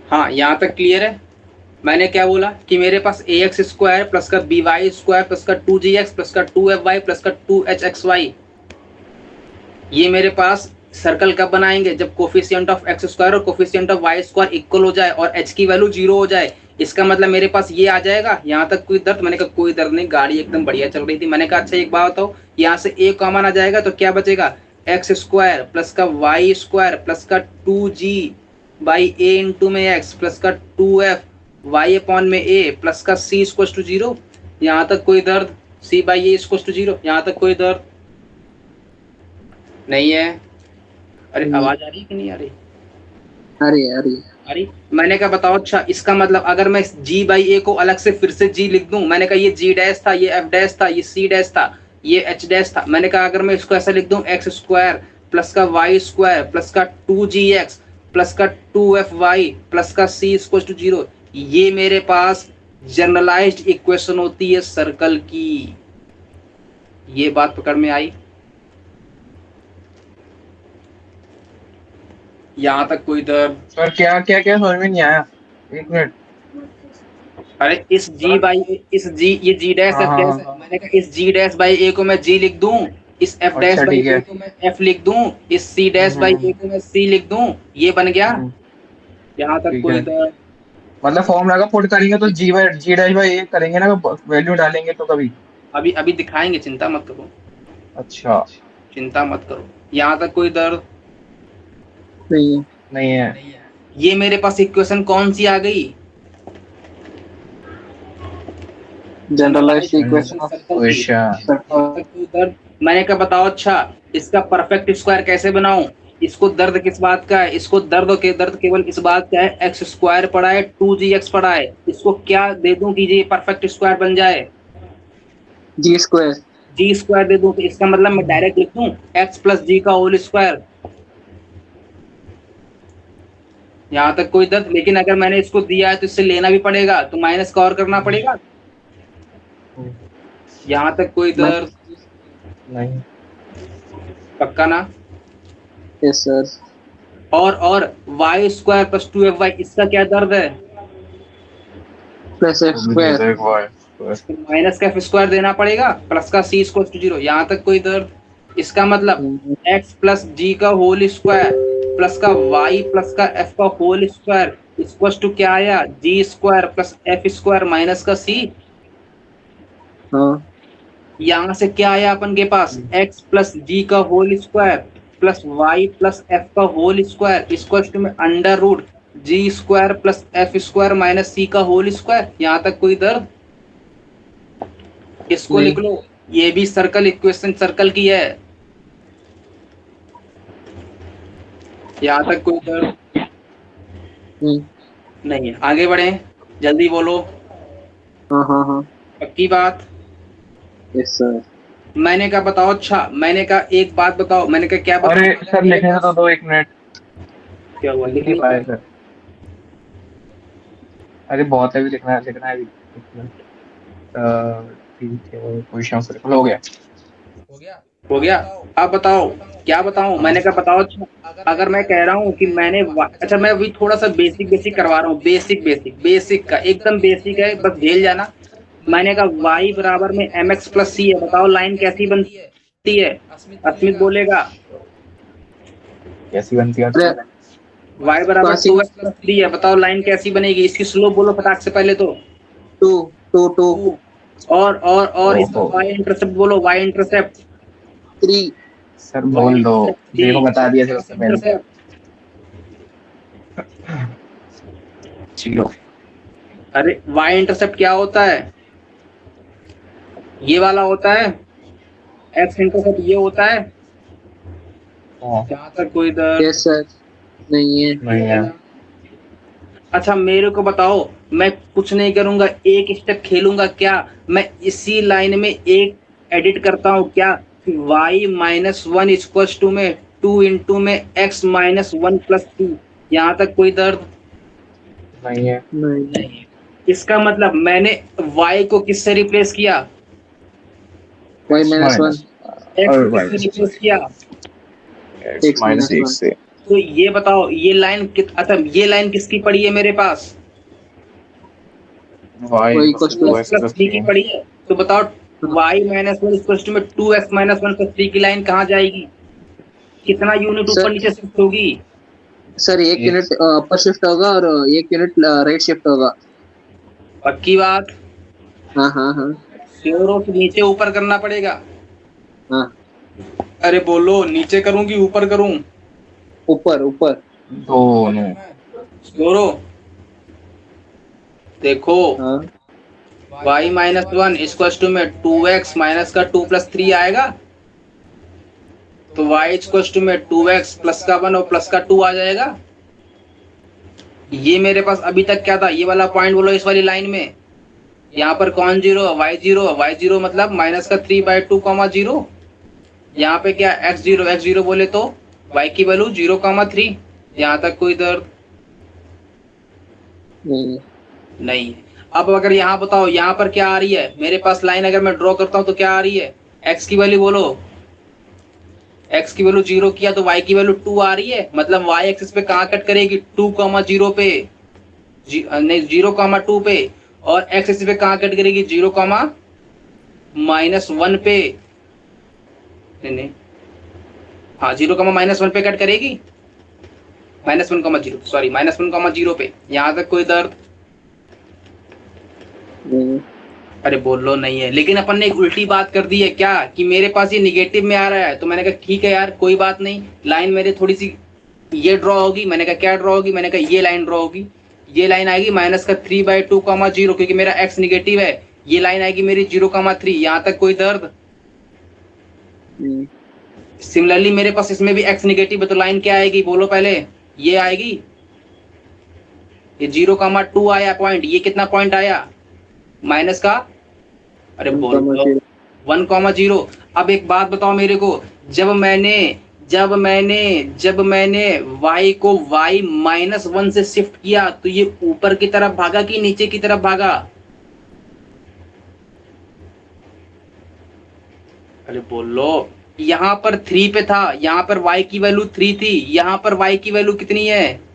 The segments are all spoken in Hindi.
हाँ, यहाँ तक क्लियर है। मैंने क्या बोला कि मेरे पास ए एक्स स्क्वायर प्लस का बी वाई स्क्वायर प्लस का 2g x प्लस का 2f y प्लस का 2h(x)y, ये मेरे पास सर्कल कब बनाएंगे, जब कोफिशिएंट ऑफ एक्स स्क्वायर और coefficient of y square equal हो जाए और h की वैल्यू 0 हो जाए। इसका मतलब मेरे पास ये आ जाएगा। यहाँ तक कोई दर्द? मैंने कहा कोई दर्द नहीं, गाड़ी एकदम बढ़िया चल रही थी। मैंने कहा अच्छा एक बात बताओ, यहाँ से a कॉमन आ जाएगा तो क्या बचेगा, एक्स स्क्वायर प्लस का वाई स्क्वायर प्लस का 2g/a इंटू में x प्लस का 2f(y) में a प्लस का c इक्वल टू 0। यहाँ तक कोई दर्द? c/a equal to 0। यहाँ तक कोई दर्द नहीं है? अरे नहीं। आवाज आ रही है कि नहीं आ रही? अरे अरे मैंने कहा बताओ, अच्छा इसका मतलब अगर मैं g/a को अलग से फिर से g लिख दूं, मैंने कहा ये g डैश था, ये f डैश था, ये c डैश था, ये h डैश था। मैंने कहा अगर मैं इसको ऐसा लिख दूं, एक्स स्क्वायर प्लस का वाई स्क्वायर प्लस का 2g(x) प्लस का 2f(y) प्लस का c इक्वल टू 0, ये मेरे पास जनरलाइज्ड इक्वेशन होती है सर्कल की। ये बात पकड़ में आई? यहाँ तक कोई दर्द? सर क्या क्या क्या समझ में नहीं आया, एक मिनट। अरे इस ये जी डैश हाँ एफ हाँ डैश हाँ है। हाँ। मैंने कहा इस जी डैश बाई ए को मैं जी लिख दूं, इस एफ डैश अच्छा बाई ठीक है। ए को मैं एफ लिख दूं, इस सी डैश बाई ए को मैं सी लिख दूं, ये बन गया। हम्म, यहाँ तक ठीक कोई है। दर्द? मतलब फॉर्मूला का पुट करेंगे तो जी डैश बाई ए करेंगे ना, वैल्यू डालेंगे तो कभी। अभी अभी दिखाएंगे, चिंता मत करो, अच्छा। चिंता मत करो। यहाँ तक कोई दर्द? नहीं। नहीं है। ये मेरे पास इक्वेशन कौन सी आ गई? Generalized generalized equation equation of circle की। क्वेश्चन। यहाँ तक कोई दर्द? मैंने कहा बताओ, अच्छा इसका परफेक्ट स्क्वायर कैसे बनाऊं? इसको दर्द किस बात का है? इसको दर्द केवल इस बात का है, एक्स स्क्वायर पड़ा है, 2g(x) पड़ा है, इसको क्या दे दूं कि ये परफेक्ट स्क्वायर बन जाए? जी स्क्वायर। जी स्क्वायर दे दूं तो इसका मतलब मैं डायरेक्ट लिख दूं एक्स प्लस जी का होल स्क्वायर। यहाँ तक कोई दर्द? लेकिन अगर मैंने इसको दिया है तो इससे लेना भी पड़ेगा, तो माइनस का और करना पड़ेगा। यहाँ तक कोई दर्द? नहीं। पक्का ना? Yes sir. और वाई स्क्वायर प्लस 2f(y) इसका क्या दर्द है? Plus x square. माइनस का एफ स्क्वायर देना पड़ेगा, प्लस का सी इक्वल टू 0। यहाँ तक कोई दर्द? इसका मतलब एक्स प्लस जी का होल स्क्वायर प्लस का वाई प्लस का एफ का होल स्क्वायर इक्वल टू क्या आया, जी square plus f square minus का सी। हाँ। यहाँ से क्या आया अपन के पास, एक्स प्लस जी का whole square plus y plus f का होल स्क्वायर इक्वल टू में under root g square plus f square minus c का होल स्क्वायर। यहाँ तक कोई दर्द? इसको लिख लो, ये भी सर्कल इक्वेशन सर्कल की है। यहाँ तक कोई दर्द? नहीं है। आगे बढ़े, जल्दी बोलो। हाँ। पक्की बात? Yes sir. मैंने कहा बताओ, अच्छा मैंने कहा एक बात बताओ, मैंने कहा क्या बताओ? अरे सर लिखने तो दो, एक मिनट। क्या हुआ, लिख नहीं पाया सर। अरे बहुत है, भी लिखना है अभी, एक मिनट। ठीक है, क्वेश्चन से हो गया। हो गया? अब बताओ क्या बताऊं? मैंने कहा बताओ, अच्छा अगर मैं कह रहा हूं कि अच्छा मैं अभी थोड़ा सा बेसिक करवा रहा हूँ, बेसिक का एकदम बेसिक है, बस झेल जाना। मैंने कहा y बराबर में mx प्लस c है, बताओ लाइन कैसी बनती है? अस्मित बोलेगा। कैसी बनती है? y बराबर 2x प्लस 3 है, बताओ लाइन कैसी बनेगी? इसकी स्लोप बोलो फटाक से पहले तो। टू। और इसका y इंटरसेप्ट बोलो, y इंटरसेप्ट 3। सर बोल दो, देखो बता दिया सर उससे पहले। चलो। अरे y इंटरसेप्ट क्या होता है? ये वाला होता है। x इंटरसेप्ट ये होता है। यहाँ तक कोई दर्द? Yes sir. नहीं है। अच्छा मेरे को बताओ, मैं कुछ नहीं करूंगा, एक स्टेप खेलूंगा क्या? मैं इसी लाइन में एक एडिट करता हूँ क्या, y-1 इक्वल टू में 2 इंटू में x-1 प्लस 2। यहाँ तक कोई दर्द? नहीं है। नहीं। इसका मतलब मैंने y को किससे रिप्लेस किया? y-1। x को किससे रिप्लेस किया? -1 से। तो ये बताओ ये लाइन अच्छा ये लाइन किसकी पड़ी है मेरे पास? y y equals equals to to 2x plus plus three की 3. पड़ी है, तो बताओ y minus one equal to में 2x minus one plus three की लाइन कहाँ जाएगी? कितना यूनिट ऊपर सर नीचे शिफ्ट होगी? सर एक Yes. यूनिट अपर शिफ्ट होगा और एक यूनिट राइट शिफ्ट होगा। पक्की बात? हाँ हाँ हाँ श्योर हो कि नीचे ऊपर करना पड़ेगा? हाँ अरे बोलो, नीचे करूं कि ऊपर करूं? ऊपर ऊपर। दोनों. श्योर हो? देखो हाँ y minus one equal to में 2x माइनस का 2 प्लस 3 आएगा, तो y इक्वल टू में 2x प्लस का 1 और प्लस का 2 आ जाएगा। ये मेरे पास अभी तक क्या था? ये वाला पॉइंट बोलो इस वाली लाइन में, यहाँ पर कौन जीरो है? y जीरो मतलब माइनस का 3/2 कॉमा जीरो। यहाँ पे क्या x जीरो बोले तो y की वैल्यू 0,3। यहाँ तक कोई दर्द नहीं नहीं है। अब अगर यहाँ बताओ यहाँ पर क्या आ रही है मेरे पास लाइन, अगर मैं ड्रॉ करता हूँ तो क्या आ रही है? x की वैल्यू बोलो, x की वैल्यू 0 किया तो y की वैल्यू 2 आ रही है, मतलब y एक्सिस पे कहाँ कट करेगी? 2,0 पे, नहीं 0,2 पे, और x एक्सिस पे कहाँ कट करेगी? 0,-1 पे। नहीं हाँ 0,-1 पे कट करेगी, -1,0 सॉरी -1,0 पे। यहाँ तक कोई दर्द? नहीं अरे बोलो नहीं है, लेकिन अपन ने एक उल्टी बात कर दी है क्या कि मेरे पास ये निगेटिव में आ रहा है, तो मैंने कहा ठीक है यार कोई बात नहीं, लाइन मेरे थोड़ी सी ये ड्रॉ होगी। मैंने कहा क्या ड्रॉ होगी? मैंने कहा ये लाइन ड्रॉ होगी, ये लाइन आएगी माइनस का 3/2,0 क्योंकि मेरा x निगेटिव है, ये लाइन आएगी मेरी 0,3। यहाँ तक कोई दर्द? नहीं सिमिलरली मेरे पास इसमें भी x निगेटिव है, तो लाइन क्या आएगी बोलो पहले? ये आएगी, ये 0,2 आया पॉइंट, ये कितना पॉइंट आया? माइनस का, अरे बोलो 1,0। अब एक बात बताओ मेरे को, जब मैंने y को y -1 से शिफ्ट किया तो ये ऊपर की तरफ भागा कि नीचे की तरफ भागा? अरे बोलो, यहाँ पर 3 पे था, यहाँ पर y की वैल्यू 3 थी, यहाँ पर y की वैल्यू कितनी है?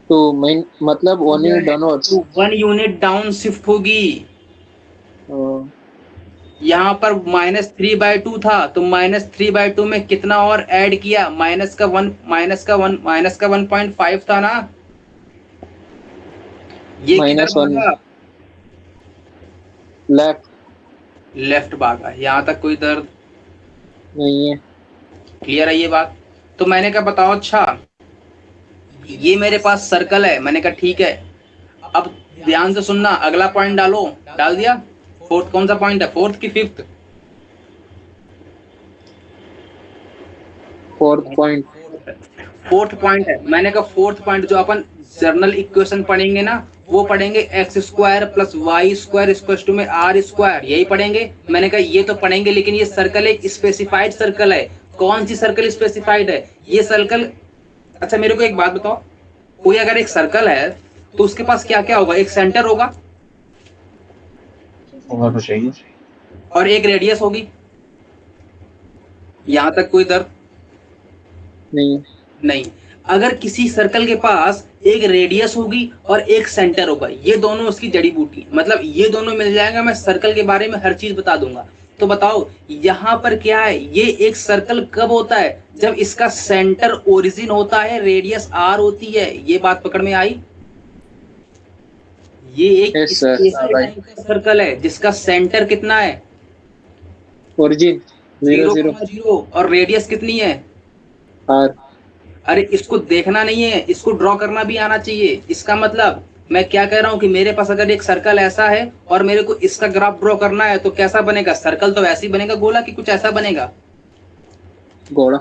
तो मैं मतलब 1 यूनिट डाउनवर्ड्स। तो 1 यूनिट डाउन शिफ्ट होगी। यहाँ पर -3/2 था, तो -3/2 में कितना और ऐड किया? माइनस का 1.5 था ना, ये किधर -1 भागा? लेफ्ट। लेफ्ट भागा। यहाँ तक कोई दर्द? नहीं है। क्लियर है ये बात? तो मैंने कहा बताओ, अच्छा ये मेरे पास सर्कल है, मैंने कहा ठीक है। अब ध्यान से सुनना, अगला पॉइंट डालो। डाल दिया? फोर्थ कौन सा पॉइंट है? फोर्थ की fifth? Fourth point. Fourth point है। मैंने कहा फोर्थ पॉइंट जो अपन जर्नल इक्वेशन पढ़ेंगे ना, वो पढ़ेंगे x² + y² इक्वल में r², यही पढ़ेंगे। मैंने कहा ये तो पढ़ेंगे, लेकिन ये सर्कल एक स्पेसिफाइड सर्कल है। कौन सी सर्कल स्पेसिफाइड है? ये सर्कल। अच्छा मेरे को एक बात बताओ, कोई अगर एक सर्कल है तो उसके पास क्या क्या होगा? एक सेंटर होगा होगा तो चाहिए. और एक रेडियस होगी। यहाँ तक कोई दर्द? नहीं नहीं। अगर किसी सर्कल के पास एक रेडियस होगी और एक सेंटर होगा, ये दोनों उसकी जड़ी बूटी, मतलब ये दोनों मिल जाएगा, मैं सर्कल के बारे में हर चीज बता दूंगा। तो बताओ यहाँ पर क्या है? ये एक सर्कल कब होता है? जब इसका सेंटर ओरिजिन होता है, रेडियस r होती है। ये बात पकड़ में आई? ये एक Yes, sir. Special Right. Type का सर्कल है जिसका सेंटर कितना है? ओरिजिन 0 0,0 और रेडियस कितनी है? r। अरे इसको देखना नहीं है, इसको ड्रॉ करना भी आना चाहिए। इसका मतलब मैं क्या कह रहा हूँ कि मेरे पास अगर एक सर्कल ऐसा है और मेरे को इसका ग्राफ ड्रॉ करना है, तो कैसा बनेगा? सर्कल तो वैसे ही बनेगा गोला, कि कुछ ऐसा बनेगा? घोड़ा।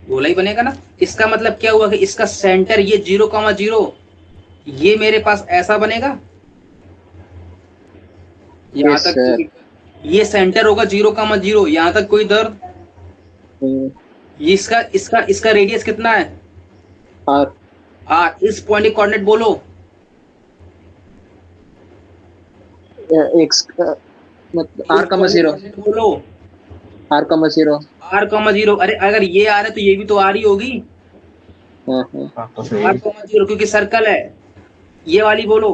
गोला ही बनेगा ना। इसका मतलब क्या हुआ कि इसका सेंटर ये 0,0 ये मेरे पास ऐसा बनेगा। यहाँ Yes, तक sir. ये सेंटर होगा 0,0। यहाँ तक कोई दर्द? नहीं, ये इसका रेडियस कितना है? r। इस पॉइंट के कोऑर्डिनेट बोलो। x मतलब r,0 बोलो r,0 r,0। अरे अगर ये आ रहा है तो ये भी तो आ रही होगी। हाँ तो सही। आर कॉमा जीरो क्योंकि सर्कल है। ये वाली बोलो।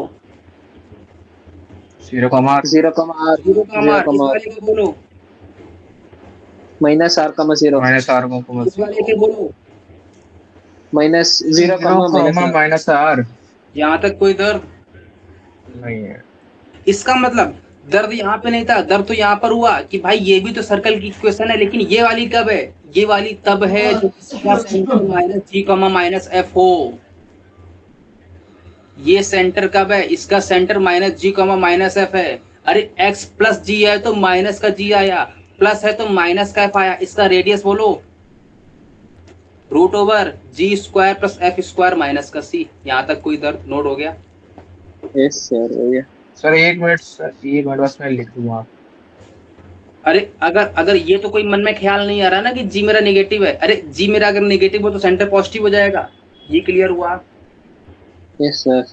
0, 0 कमा आर, जीरो का 0 मार, इस कमा आर, वाले को बोलो। माइनस आर कमा 0, -R, इस वाले के 0, बोलो। Minus 0 0, comma minus are. -R यहाँ तक कोई दर्द? नहीं है। इसका मतलब दर्द यहाँ पे नहीं था, दर्द तो यहाँ पर हुआ कि भाई ये भी तो सर्कल की इक्वेशन है, लेकिन ये वाली कब है? ये वाली तब है जब इसका centre minus g comma minus F हो। ये सेंटर कब है? इसका centre minus g comma minus f है। अरे एक्स प्लस जी है तो माइनस का जी आया, प्लस है तो माइनस का एफ आया। इसका रेडियस बोलो। √Over g square plus f square minus का सी। यहाँ तक कोई दर्द नोट हो गया? यस सर, हो गया। सर 1 मिनट सर, 1 मिनट बस मैं लिख दूंगा। अरे अगर अगर ये तो कोई मन में ख्याल नहीं आ रहा ना कि जी मेरा नेगेटिव है। अरे जी मेरा अगर नेगेटिव हो तो सेंटर पॉजिटिव हो जाएगा। ये क्लियर हुआ? Yes sir.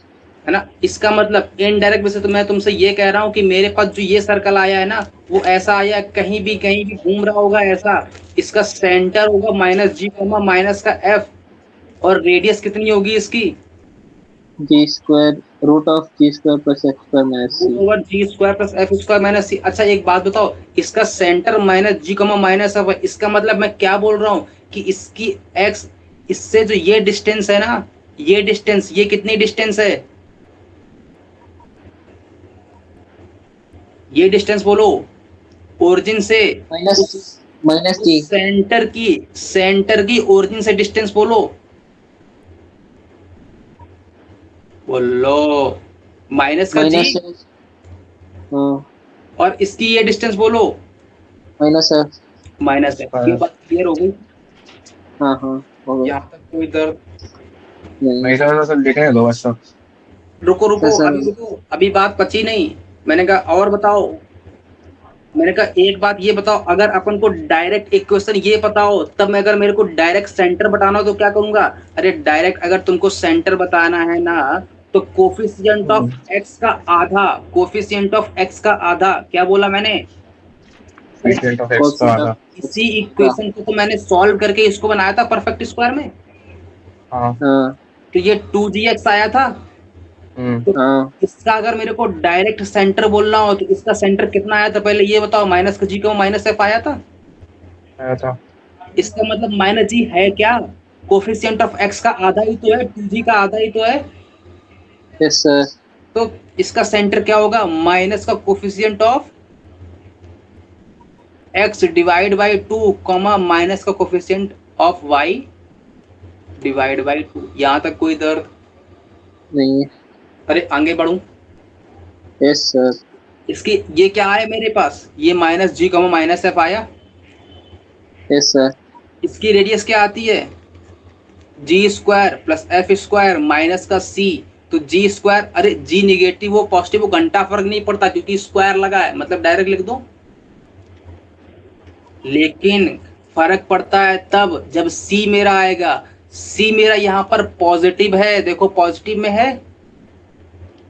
है ना? इसका मतलब इनडायरेक्ट वैसे तो मैं तुमसे ये कह रहा हूँ कि मेरे पास जो ये सर्कल आया है ना, वो ऐसा आया, कहीं भी घूम रहा होगा ऐसा। इसका सेंटर होगा माइनस जी कॉमा माइनस का एफ, और रेडियस कितनी होगी इसकी? G square, root of g square plus x square minus c. √ओवर g square plus f square minus c. अच्छा एक बात बताओ, इसका centre minus g comma minus f है, इसका मतलब मैं क्या बोल रहा हूँ कि इसकी एक्स, इससे जो ये डिस्टेंस है ना, ये डिस्टेंस, ये कितनी डिस्टेंस है? ये डिस्टेंस बोलो। ओरिजिन से माइनस उस माइनस जी। सेंटर की ओरिजिन से डिस्टेंस बोलो। बोलो। माइनस का जी, माइनस एक्स, हाँ, और इसकी ये डिस्टेंस बोलो। Minus x. माइनस है। ये स्क्वायर बात क्लियर हो गई? हाँ हाँ, हो गया। यहाँ तक कोई दर्द? नहीं नहीं सर लिखने दो बस सब। रुको सर, रुको, अभी सर। रुको, अभी बात पची नहीं। मैंने कहा और बताओ। मैंने कहा एक बात ये बताओ, अगर अपन को डायरेक्ट इक्वेशन ये पता हो, तब मैं, अगर मेरे को डायरेक्ट सेंटर बताना हो तो क्या करूंगा? अरे डायरेक्ट अगर तुमको सेंटर बताना है ना, तो कोफिशिएंट ऑफ एक्स का आधा, कोफिशिएंट ऑफ एक्स का आधा, क्या बोला मैंने? कोएफिशिएंट ऑफ x का कोएफिशिएंट आधा। ऑफ इसी का, इक्वेशन को तो मैंने सॉल्व करके इसको बनाया था परफेक्ट स्क्वायर में। हाँ। हाँ तो ये 2gx आया था। हम्म। तो हाँ। इसका अगर मेरे को डायरेक्ट सेंटर बोलना हो तो इसका सेंटर कितना आया था पहले ये बताओ? माइनस का जी को माइनस एफ आया था। आया था। इसका मतलब माइनस जी है क्या? कोफिशिएंट ऑफ एक्स का आधा ही तो है, 2g का आधा ही तो है। Yes sir. तो इसका सेंटर क्या होगा? माइनस का coefficient of x divide by 2 comma minus का coefficient of Y divide by 2। यहां तक कोई दर्द? नहीं। अरे आगे बढ़ू। Yes sir. इसकी ये क्या है मेरे पास? ये minus g comma minus F आया। Yes sir. इसकी रेडियस क्या आती है? जी square plus f square minus का सी। तो जी स्क्वायर, अरे जी निगेटिव हो पॉजिटिव हो घंटा फर्क नहीं पड़ता क्योंकि स्क्वायर लगा है, मतलब डायरेक्ट लिख दो। लेकिन फर्क पड़ता है तब जब सी मेरा आएगा। सी मेरा यहाँ पर पॉजिटिव है, देखो पॉजिटिव में है,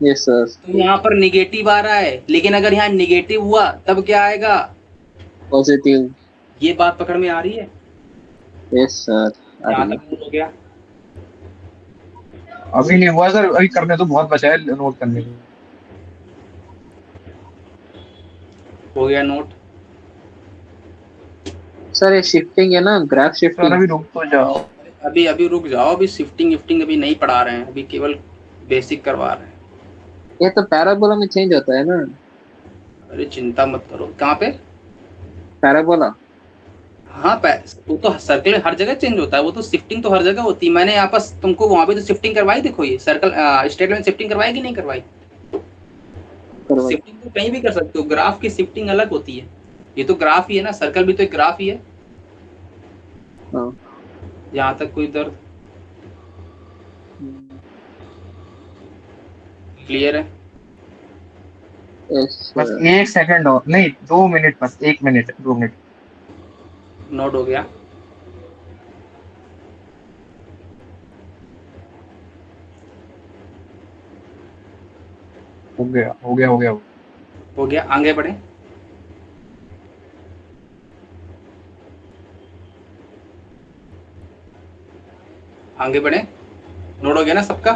यस सर। तो यहाँ पर निगेटिव आ रहा है। लेकिन अगर यहाँ निगेटिव हुआ तब क्या आएगा? पॉजिटिव। ये बात पकड़ में आ रही है? यस सर, आ यहाँ रही है। तक नोट हो गया? अभी नहीं हुआ सर, अभी करने तो बहुत बचा है नोट करने को। हो गया नोट? सर ये शिफ्टिंग है ना, ग्राफ सर शिफ्टिंग। अभी रुक तो जाओ। अभी अभी रुक जाओ, अभी शिफ्टिंग विफ्टिंग अभी नहीं पढ़ा रहे हैं, अभी केवल बेसिक करवा रहे हैं। ये तो पैराबोला में चेंज होता है ना। अरे चिंता मत करो। कहाँ पे? पैराबोला। हाँ वो तो सर्कल हर जगह चेंज होता है, वो तो शिफ्टिंग तो हर जगह होती है। मैंने यहाँ पर तुमको वहां पे तो शिफ्टिंग करवाई, देखो ये सर्कल स्ट्रेट लाइन शिफ्टिंग करवाई कि नहीं करवाई? करवाई। शिफ्टिंग तो कहीं भी कर सकते हो, ग्राफ की शिफ्टिंग अलग होती है। ये तो ग्राफ ही है ना, सर्कल भी तो एक ग्राफ ही है। हाँ। यहाँ तक कोई दर्द? क्लियर है? यस बस सर। 1 सेकंड और नहीं, 2 मिनट, बस 1 मिनट, 2 मिनट। नोट हो गया? हो गया हो गया हो गया। हो गया, आगे बढ़े। आगे बढ़े, नोट हो गया ना सबका?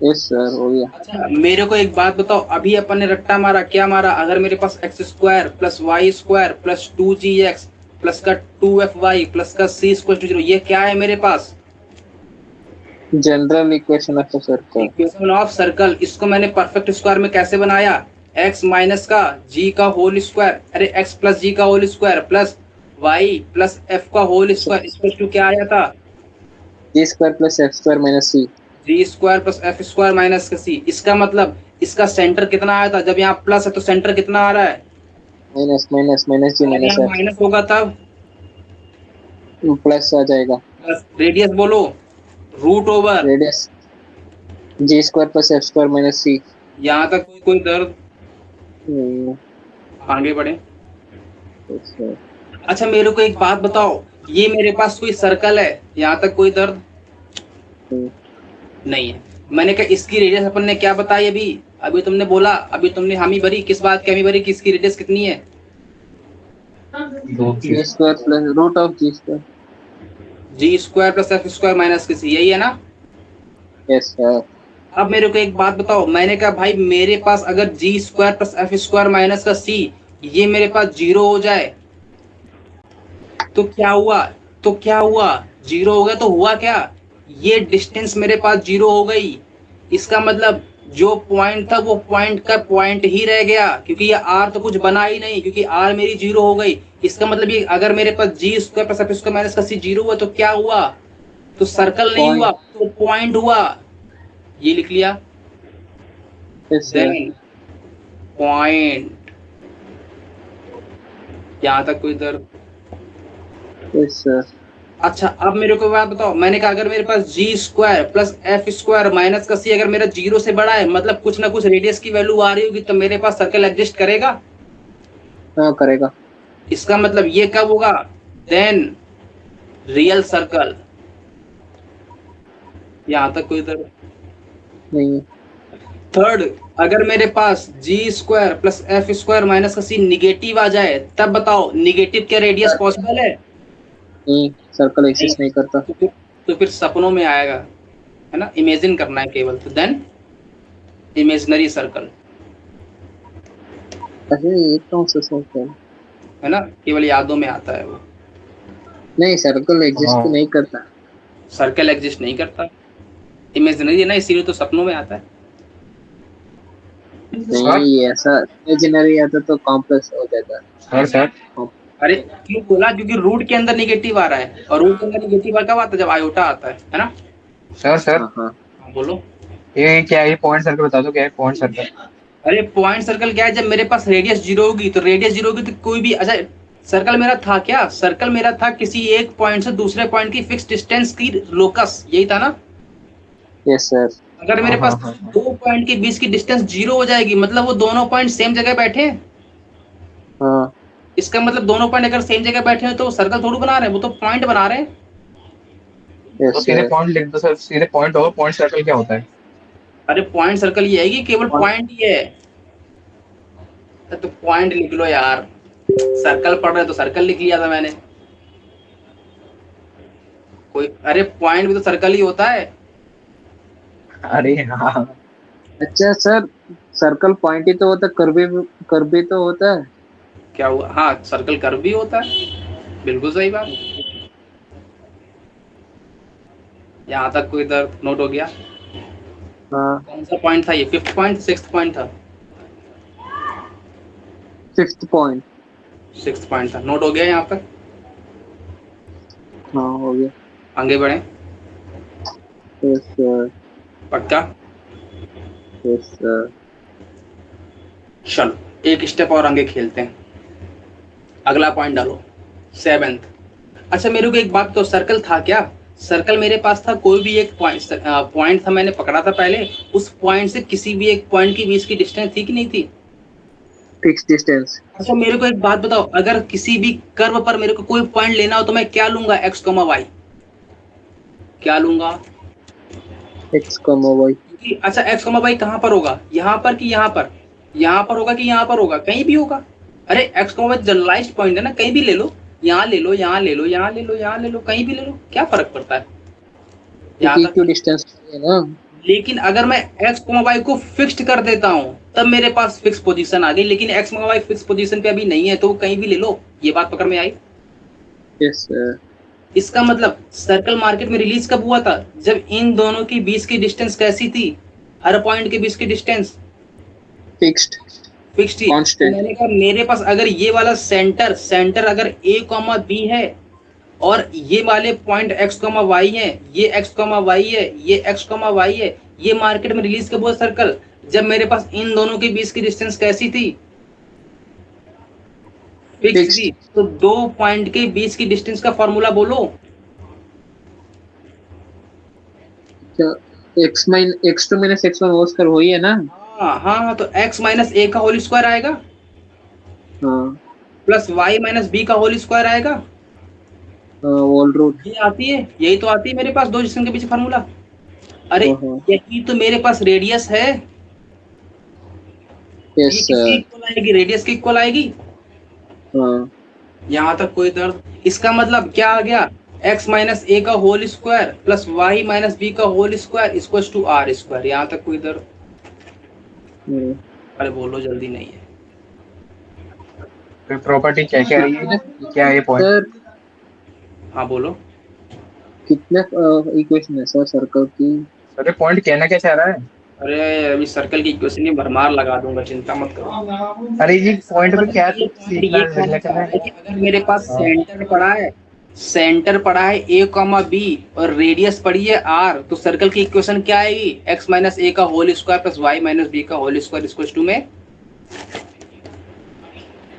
यस सर, हो गया। अच्छा मेरे को एक बात बताओ, अभी अपन ने रट्टा मारा, क्या मारा? अगर मेरे पास x square plus y square plus 2gx plus का 2fy प्लस का c स्क्वायर टू 0, ये क्या है मेरे पास? General equation of a circle. Equation of circle. इसको मैंने परफेक्ट स्क्वायर में कैसे बनाया? x माइनस का g का होल स्क्वायर, अरे x प्लस g का whole square plus y plus f का होल स्क्वायर, इक्वल टू क्या आया था? जी square plus f square minus सी। जी square plus f square minus का सी। इसका मतलब इसका सेंटर कितना आया था? जब यहाँ प्लस है तो सेंटर कितना आ रहा है? माइनस माइनस माइनस जी जब माइनस यहाँ एफ माइनस होगा तब प्लस आ जाएगा। प्लस, रेडियस बोलो, root over. Radius g square plus f square minus c. यहाँ तक कोई दर्द? आगे बढ़े। अच्छा मेरे को एक बात बताओ, ये मेरे पास कोई सर्कल है, यहाँ तक कोई दर्द नहीं है? मैंने कहा इसकी रेडियस अपन ने क्या बताई अभी? अभी तुमने बोला, अभी तुमने हामी भरी, किस बात की हामी भरी कि इसकी रेडियस कितनी है? जी square plus root of g square. Ji square plus f square minus का सी, यही है ना? Yes sir. अब मेरे को एक बात बताओ, मैंने कहा भाई मेरे पास अगर जी square plus f square minus का सी ये मेरे पास 0 हो जाए तो क्या हुआ? तो क्या हुआ? 0 हो गया तो हुआ क्या? ये डिस्टेंस मेरे पास 0 हो गई। इसका मतलब जो पॉइंट था वो पॉइंट का पॉइंट ही रह गया, क्योंकि ये आर तो कुछ बना ही नहीं, क्योंकि आर मेरी 0 हो गई। इसका मतलब ये अगर मेरे पास g square plus f square minus का सी 0 हुआ तो क्या हुआ? तो सर्कल नहीं हुआ, तो पॉइंट हुआ। ये लिख लिया। Yes sir. Then point. यहाँ तक कोई दर्द? Yes sir. अच्छा अब मेरे को बात बताओ, मैंने कहा अगर मेरे पास g square plus f square minus का सी अगर मेरा 0 से बड़ा है, मतलब कुछ ना कुछ रेडियस की वैल्यू आ रही होगी, तो मेरे पास सर्कल एग्जिस्ट करेगा। हाँ करेगा। इसका मतलब ये कब होगा? Then real circle. यहाँ तक कोई दर्द नहीं। थर्ड, अगर मेरे पास g square plus f square minus का सी निगेटिव आ जाए, तब बताओ निगेटिव क्या रेडियस पॉसिबल है? नहीं, सर्कल एक्सिस्ट नहीं करता। तो फिर सपनों में आएगा, है ना? इमेजिन करना है केवल, तो देन इमेजिनरी सर्कल, अरे ये कौन सा सर्कल है ना? केवल यादों में आता है वो। नहीं, सर्कल एग्जिस्ट नहीं करता। सर्कल एग्जिस्ट नहीं करता, इमेजिनरी है ना, इसीलिए तो सपनों में आता है। नहीं, ऐसा इमेजिनरी आता तो कॉम्प्लेक्स हो जाता। सर अरे क्यों बोला? क्योंकि रूट के अंदर निगेटिव आ रहा है, और रूट के अंदर निगेटिव कब आता है? जब आयोटा आता है ना? सर हाँ हाँ। हाँ, बोलो। ये क्या है? पॉइंट सर्कल बता दो, क्या है पॉइंट सर्कल? अरे पॉइंट सर्कल क्या है? जब मेरे पास रेडियस 0 होगी, तो रेडियस 0 होगी तो कोई भी, अच्छा सर्कल मेरा था क्या? सर्कल मेरा था किसी एक पॉइंट से दूसरे पॉइंट की फिक्स डिस्टेंस की लोकस, यही था ना? Yes sir. अगर मेरे पास दो पॉइंट के बीच की डिस्टेंस 0 हो जाएगी, मतलब वो दोनों पॉइंट सेम जगह बैठे हैं। हाँ। इसका मतलब दोनों पॉइंट अगर सेम जगह बैठे हैं तो सर्कल थोड़ी बना रहे हैं, वो तो पॉइंट बना रहे हैं। तो यस सीधे सर। पॉइंट लिख दो सर, सीधे पॉइंट होगा। पॉइंट सर्कल क्या होता है? अरे पॉइंट सर्कल ये है कि केवल पॉइंट ही है, तो पॉइंट लिख लो यार। सर्कल पढ़ रहे तो सर्कल लिख लिया था मैंने। कोई, अरे पॉइंट भी तो सर्कल ही होता है। अरे हाँ, अच्छा सर, सर्कल पॉइंट ही तो होता है, कर्व भी तो होता है। क्या हुआ? हाँ सर्कल कर्व भी होता है, बिल्कुल सही बात। यहाँ तक कोई दर्द नोट हो गया? हाँ। कौन सा पॉइंट था ये? 5th पॉइंट, 6th पॉइंट था? 6th point. 6th पॉइंट था, नोट हो गया यहाँ तक? हाँ हो गया। आगे बढ़े। Yes sir. पक्का? Yes sir. चलो एक स्टेप और आगे खेलते हैं, अगला पॉइंट डालो, 7th। अच्छा मेरे को एक बात तो, सर्कल था क्या? सर्कल मेरे पास था, कोई भी एक पॉइंट था, मैंने पकड़ा था पहले, उस पॉइंट से किसी भी एक पॉइंट के बीच की डिस्टेंस थी कि नहीं थी? Fix distance. अच्छा मेरे को एक बात बताओ, अगर किसी भी कर्व पर मेरे को कोई पॉइंट लेना हो तो मैं क्या लूंगा? x, y क्या लूंगा? x, y। अच्छा x, y कहाँ पर होगा? यहाँ पर कि यहाँ पर? यहाँ पर होगा कि यहाँ पर होगा? कहीं भी होगा। अरे x, y जनरलाइज्ड पॉइंट है ना, कहीं भी ले लो। यहाँ ले लो, यहाँ ले लो, यहाँ ले लो, यहाँ ले लो, कहीं भी ले लो, क्या फर्क पड़ता है यहाँ क्योंकि तक। क्यों डिस्टेंस है ना। लेकिन अगर मैं एक्स वाई को फिक्स्ड कर देता हूं तब मेरे पास फिक्स पोजीशन आ गई, लेकिन एक्स वाई फिक्स पोजीशन पे अभी नहीं है, तो कहीं भी ले लो। ये बात पकड़ में आई। Yes sir. इसका मतलब सर्कल मार्केट में रिलीज कब हुआ था, जब इन दोनों के बीच की डिस्टेंस कैसी थी, हर पॉइंट के बीच की डिस्टेंस फिक्स्ड फिक्स्ड थी। तो कांस्टेंट। मैंने कहा मेरे पास अगर ये वाला सेंटर सेंटर अगर ए कॉमा बी है और ये वाले पॉइंट एक्स कॉमा वाई है, ये एक्स कॉमा वाई है, ये एक्स कॉमा वाई है, ये मार्केट में रिलीज कब हुआ सर्कल, जब मेरे पास इन दोनों के बीच की डिस्टेंस कैसी थी, फिक्स थी। तो दो पॉइंट के बीच की डिस्टेंस का फॉर्मूला बोलो। X minus x two minus x one whole square वही है ना। हाँ हाँ, तो एक्स माइनस ए का होल स्क्वायर आएगा हाँ प्लस वाई माइनस बी का होल स्क्वायर आएगा। Whole root. ये आती है, यही तो आती है मेरे पास दो डिस्टेंस के पीछे फार्मूला। अरे यही तो मेरे पास रेडियस है। यस ये किसकी सर। इक्वल आएगी, रेडियस की इक्वल आएगी। हाँ यहाँ तक कोई दर्द। इसका मतलब क्या आ गया, x माइनस ए का whole square plus y minus b का whole square equal to r square. यहाँ तक कोई दर्द। अरे बोलो, जल्दी नहीं है। फिर प्रॉपर्टी क्या क्या है, ये क्या है पॉइंट? सर हाँ बोलो। कितने इक्वेशन है सर सर्कल की। अरे पॉइंट कहना क्या चाह रहा है? अरे अभी सर्कल की इक्वेशन नहीं, भरमार लगा दूंगा, चिंता मत करो। अरे ये पॉइंट पे क्या ये सीखना कहना चाह करना रहा है? है कि अगर मेरे पास हाँ। सेंटर पड़ा है ए कॉमा बी और रेडियस पड़ी है आर, तो सर्कल की इक्वेशन क्या आएगी, एक्स माइनस ए का whole square plus y minus b का होल स्क्वायर इक्वल टू में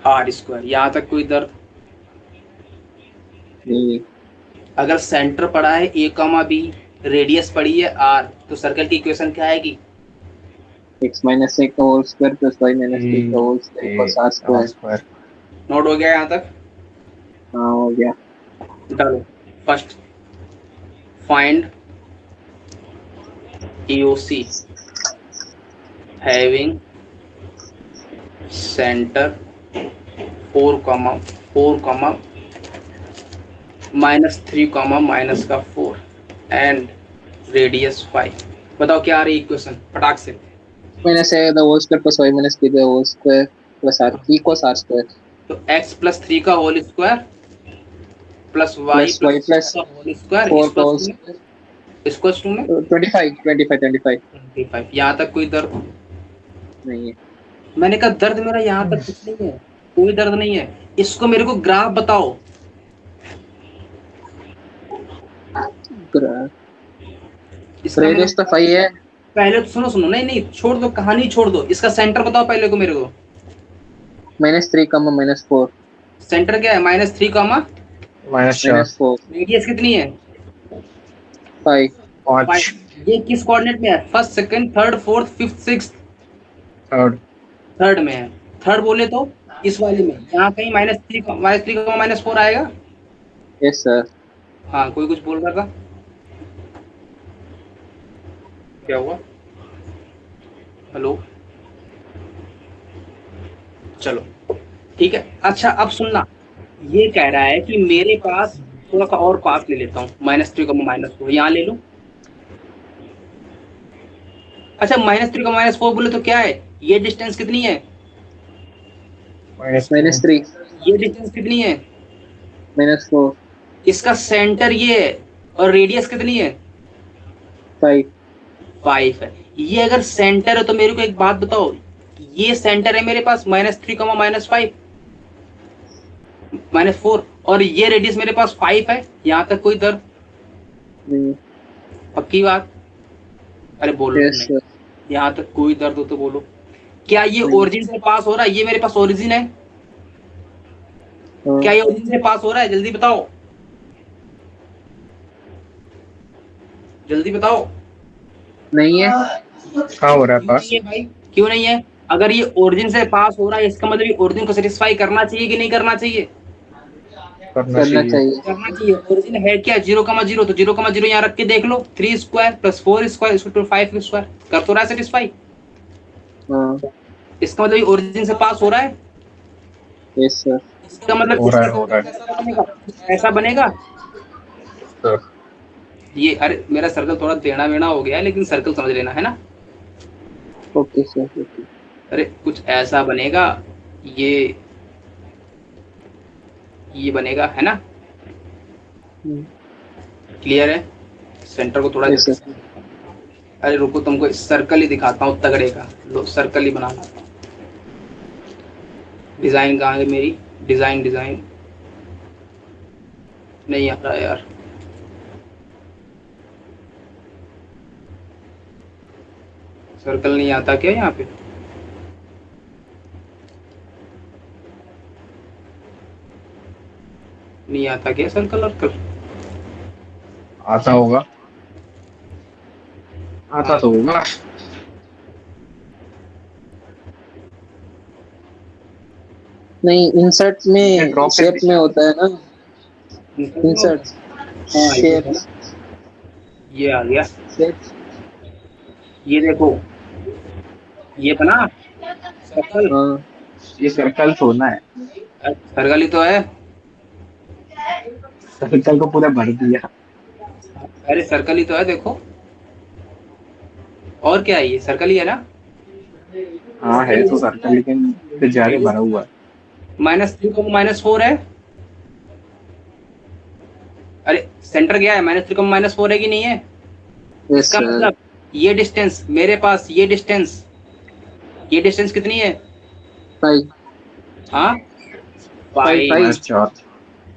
आर स्क्वायर। यहाँ तक कोई दर्द। नहीं। अगर सेंटर पड़ा है ए कॉमा बी, रेडियस पड़ी है आर, तो सर्कल की इक्वेशन क्या आएगी, एक्स माइनस ए का whole square plus y minus b का whole square plus r square. Note हो गया यहाँ तक। हाँ हो गया। डालो first, find EOC having centre 4 minus 3 minus का 4 एंड रेडियस 5। बताओ क्या आ रही इक्वेशन फटाक से। Minus a the whole square plus y minus b the whole square plus r equals r square. तो x प्लस 3 का whole square plus y plus y plus का होल स्क्वायर 4 का होल स्क्वायर इक्वल टू में 25। 25। यहाँ तक कोई दर्द नहीं है। मैंने कहा दर्द मेरा यहाँ तक कुछ नहीं है, कोई दर्द नहीं है। इसको मेरे को ग्राफ बताओ। इसका रेडियस तो 5 है। पहले तो सुनो सुनो, नहीं नहीं छोड़ दो, कहानी छोड़ दो, इसका सेंटर बताओ पहले को मेरे को। -3 -4 सेंटर क्या है, -3 -4 रेडियस कितनी है 5 5 ये किस कोऑर्डिनेट में है, first second third fourth fifth sixth, third third में है। थर्ड बोले तो इस वाले में, यहाँ कहीं -3 -4 आएगा। Yes sir. हाँ कोई कुछ बोल रहा था, क्या हुआ, हेलो, चलो ठीक है। अच्छा अब सुनना, ये कह रहा है कि मेरे पास थोड़ा सा और पास ले लेता हूँ, -3 -4 यहाँ ले लूँ। अच्छा -3 -4 बोले तो क्या है, ये डिस्टेंस कितनी है, -3 ये डिस्टेंस कितनी है, -4 इसका सेंटर ये है और रेडियस कितनी है 5 है। ये अगर सेंटर है तो मेरे को एक बात बताओ, ये सेंटर है मेरे पास -3 -4 और ये रेडियस मेरे पास 5 है। यहाँ तक कोई दर्द, पक्की बात, अरे बोलो यस सर। यहाँ तक कोई दर्द हो तो बोलो। क्या ये ओरिजिन से पास हो रहा है, ये मेरे पास ओरिजिन है, क्या ये ओरिजिन से पास हो रहा है, जल्दी बताओ, जल्दी बताओ। नहीं है। कहाँ हो रहा है पास? नहीं है भाई, क्यों नहीं है, अगर ये ओरिजिन से पास हो रहा है इसका मतलब ये ओरिजिन को सेटिस्फाई करना चाहिए कि नहीं करना चाहिए, करना चाहिए। करना चाहिए। ओरिजिन है क्या 0,0, तो 0,0 यहाँ रख के देख लो, 3 square plus 4 square equal to 5 square, कर तो रहा है सेटिस्फाई। इसका मतलब ये ओरिजिन से पास हो रहा है। Yes sir. इसका मतलब हो रहा है, इसका हो रहा है। कैसा बनेगा, ऐसा बनेगा। तो ये अरे मेरा सर्कल थोड़ा टेढ़ा मेढ़ा हो गया है, लेकिन सर्कल समझ लेना है ना। Okay sir, okay. अरे कुछ ऐसा बनेगा, ये बनेगा, है ना। क्लियर है। सेंटर को थोड़ा, यस सर। अरे रुको तुमको सर्कल ही दिखाता हूँ तगड़े का, लो सर्कल ही बना लाता हूँ। डिजाइन कहाँ है मेरी, डिजाइन डिजाइन नहीं आ रहा यार। सर्कल नहीं आता क्या यहाँ पे, नहीं आता क्या सर्कल वर्कल। आता होगा, आता तो होगा। नहीं, इंसर्ट में ड्रॉप कर शेप में दीजिए। होता है ना। इंसर्ट हाँ ये है ना, शेप्स। ये आ गया। शेप्स। ये देखो, ये बना सर्कल। हाँ। ये सर्कल छोड़ना है, सर्कल ही तो है। सर्कल को पूरा भर दिया। अरे सर्कल ही तो है देखो, और क्या है, ये सर्कल ही है ना। हाँ है तो सर्कल, लेकिन फिर ज्यादा भरा हुआ है। -3 को -4 है। अरे सेंटर गया है, -3 को -4 है कि नहीं है। यस इसका सर। मतलब ये डिस्टेंस मेरे पास, ये डिस्टेंस कितनी है। 5 हाँ 5 5। 5। -4।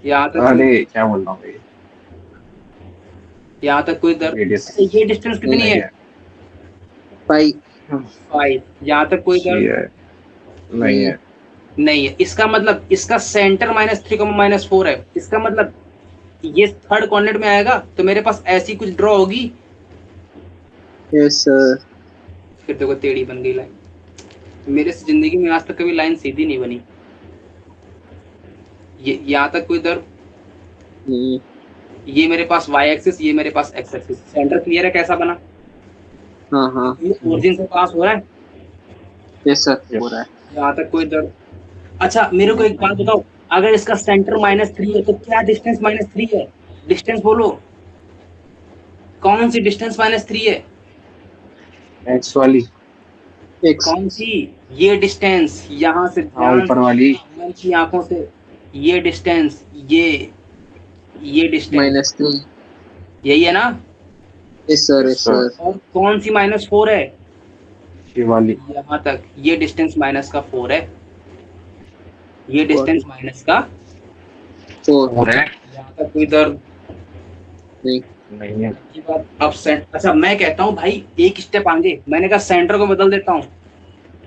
यहाँ तक कोई, अरे क्या बोल रहा हूँ ये, यहाँ तक कोई दर, रेडियस ये डिस्टेंस कितनी नहीं है। है। 5 5। यहाँ तक कोई दर ये है, नहीं है। नहीं है। इसका मतलब इसका सेंटर -3 को -4 है। इसका मतलब ये थर्ड कोऑर्डिनेट में आएगा, तो मेरे पास ऐसी कुछ ड्रॉ होगी। Yes sir. फिर देखो टेढ़ी बन गई लाइन। मेरे से जिंदगी में आज तक कभी लाइन सीधी नहीं बनी। ये यहाँ तक कोई दर, नहीं। ये मेरे पास y एक्सिस, ये मेरे पास x एक्सिस। सेंटर क्लियर है कैसा बना, हाँ हाँ। ओरिजिन से पास हो रहा है। यस सर, हो रहा है। यहाँ तक कोई दर। अच्छा मेरे को एक बात बताओ, अगर इसका सेंटर -3 है तो क्या डिस्टेंस -3 है। डिस्टेंस बोलो, कौन सी डिस्टेंस -3 है। एक्स वाली। एक्स। कौन सी, ये डिस्टेंस यहाँ से हाँ ध्यान ऊपर से, वाली। मन की आंखों से, ये डिस्टेंस, ये डिस्टेंस -3। यही है ना। Yes sir, yes yes sir. Sir. और कौन सी -4 है, ये वाली। यहाँ तक ये डिस्टेंस -4 है। ये डिस्टेंस -4 4। है, यहाँ तक कोई दर्द नहीं। नहीं है। की बात। अब अच्छा मैं कहता हूँ भाई एक स्टेप आगे, मैंने कहा सेंटर को बदल देता हूँ,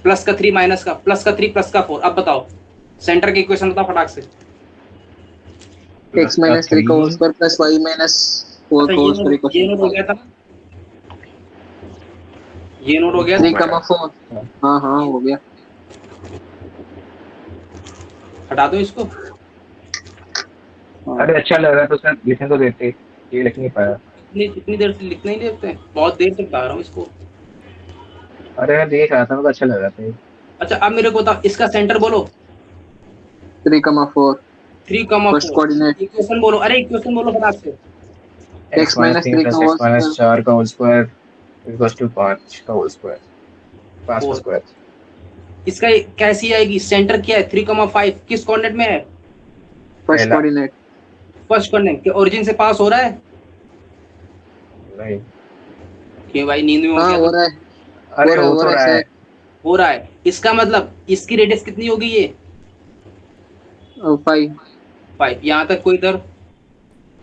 प्लस का 3 माइनस का, प्लस का 3 प्लस का 4। अब बताओ सेंटर की इक्वेशन बताओ फटाक से। x -3 का होल स्क्वायर प्लस y -4 अच्छा का होल स्क्वायर ये नोट हो गया था, ये नोट हो गया 3,4। हाँ हाँ, हो गया। हटा दो इसको। अरे अच्छा लग रहा है तो सर लिखने तो देते, ये लिख नहीं पाया। इतनी देर से लिखना ही नहीं देते हैं, बहुत देर से बता रहा हूँ इसको। अरे मैं देख रहा था, मुझे अच्छा लग रहा था ये। अच्छा अब मेरे को बताओ इसका सेंटर बोलो। 3,4 फर्स्ट 3,4 कोऑर्डिनेट। इक्वेशन बोलो, अरे इक्वेशन बोलो फटाक से। x -3 का होल स्क्वायर। -4 का होल स्क्वायर इक्वल्स टू 5 का होल स्क्वायर, 5 का 4 स्क्वायर। इसका कैसी आएगी, सेंटर क्या है 3,5 किस कोऑर्डिनेट में है। फर्स्ट पहला। कोऑर्डिनेट। फर्स्ट कोऑर्डिनेट के ओरिजिन से पास हो रहा है। नहीं। क्यों भाई नींद में हो हाँ, गया हो तो। रहा है। अरे हो हो तो रहा रहा है है। सर। हो रहा है, इसका मतलब इसकी रेडियस कितनी होगी ये 5 5। यहाँ तक कोई दर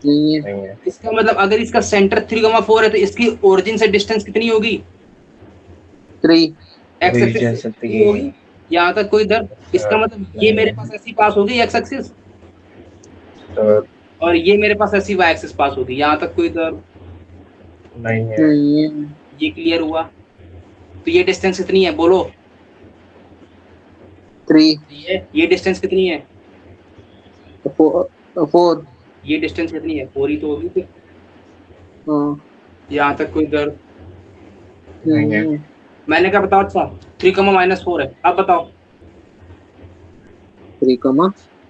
नहीं है। नहीं है। इसका मतलब अगर इसका सेंटर 3,4 है तो इसकी ओरिजिन से डिस्टेंस कितनी होगी 3। एक्स एक्सिस रीजन से से कितनी होगी। यहाँ तक कोई दर, इसका सर, मतलब ये मेरे पास ऐसी पास होगी एक्स एक्सिस, सर और ये मेरे पास ऐसी वाई एक्सिस पास होगी। यहाँ तक कोई दर, नहीं है। नहीं है। ये क्लियर हुआ। तो ये डिस्टेंस कितनी है बोलो। 3। ये डिस्टेंस कितनी है, 4। ये डिस्टेंस कितनी है, 4 ही तो होगी फिर। हाँ। यहाँ तक कोई दर, नहीं है। नहीं है। मैंने क्या बताओ। अच्छा 3,-4 है। अब बताओ 3,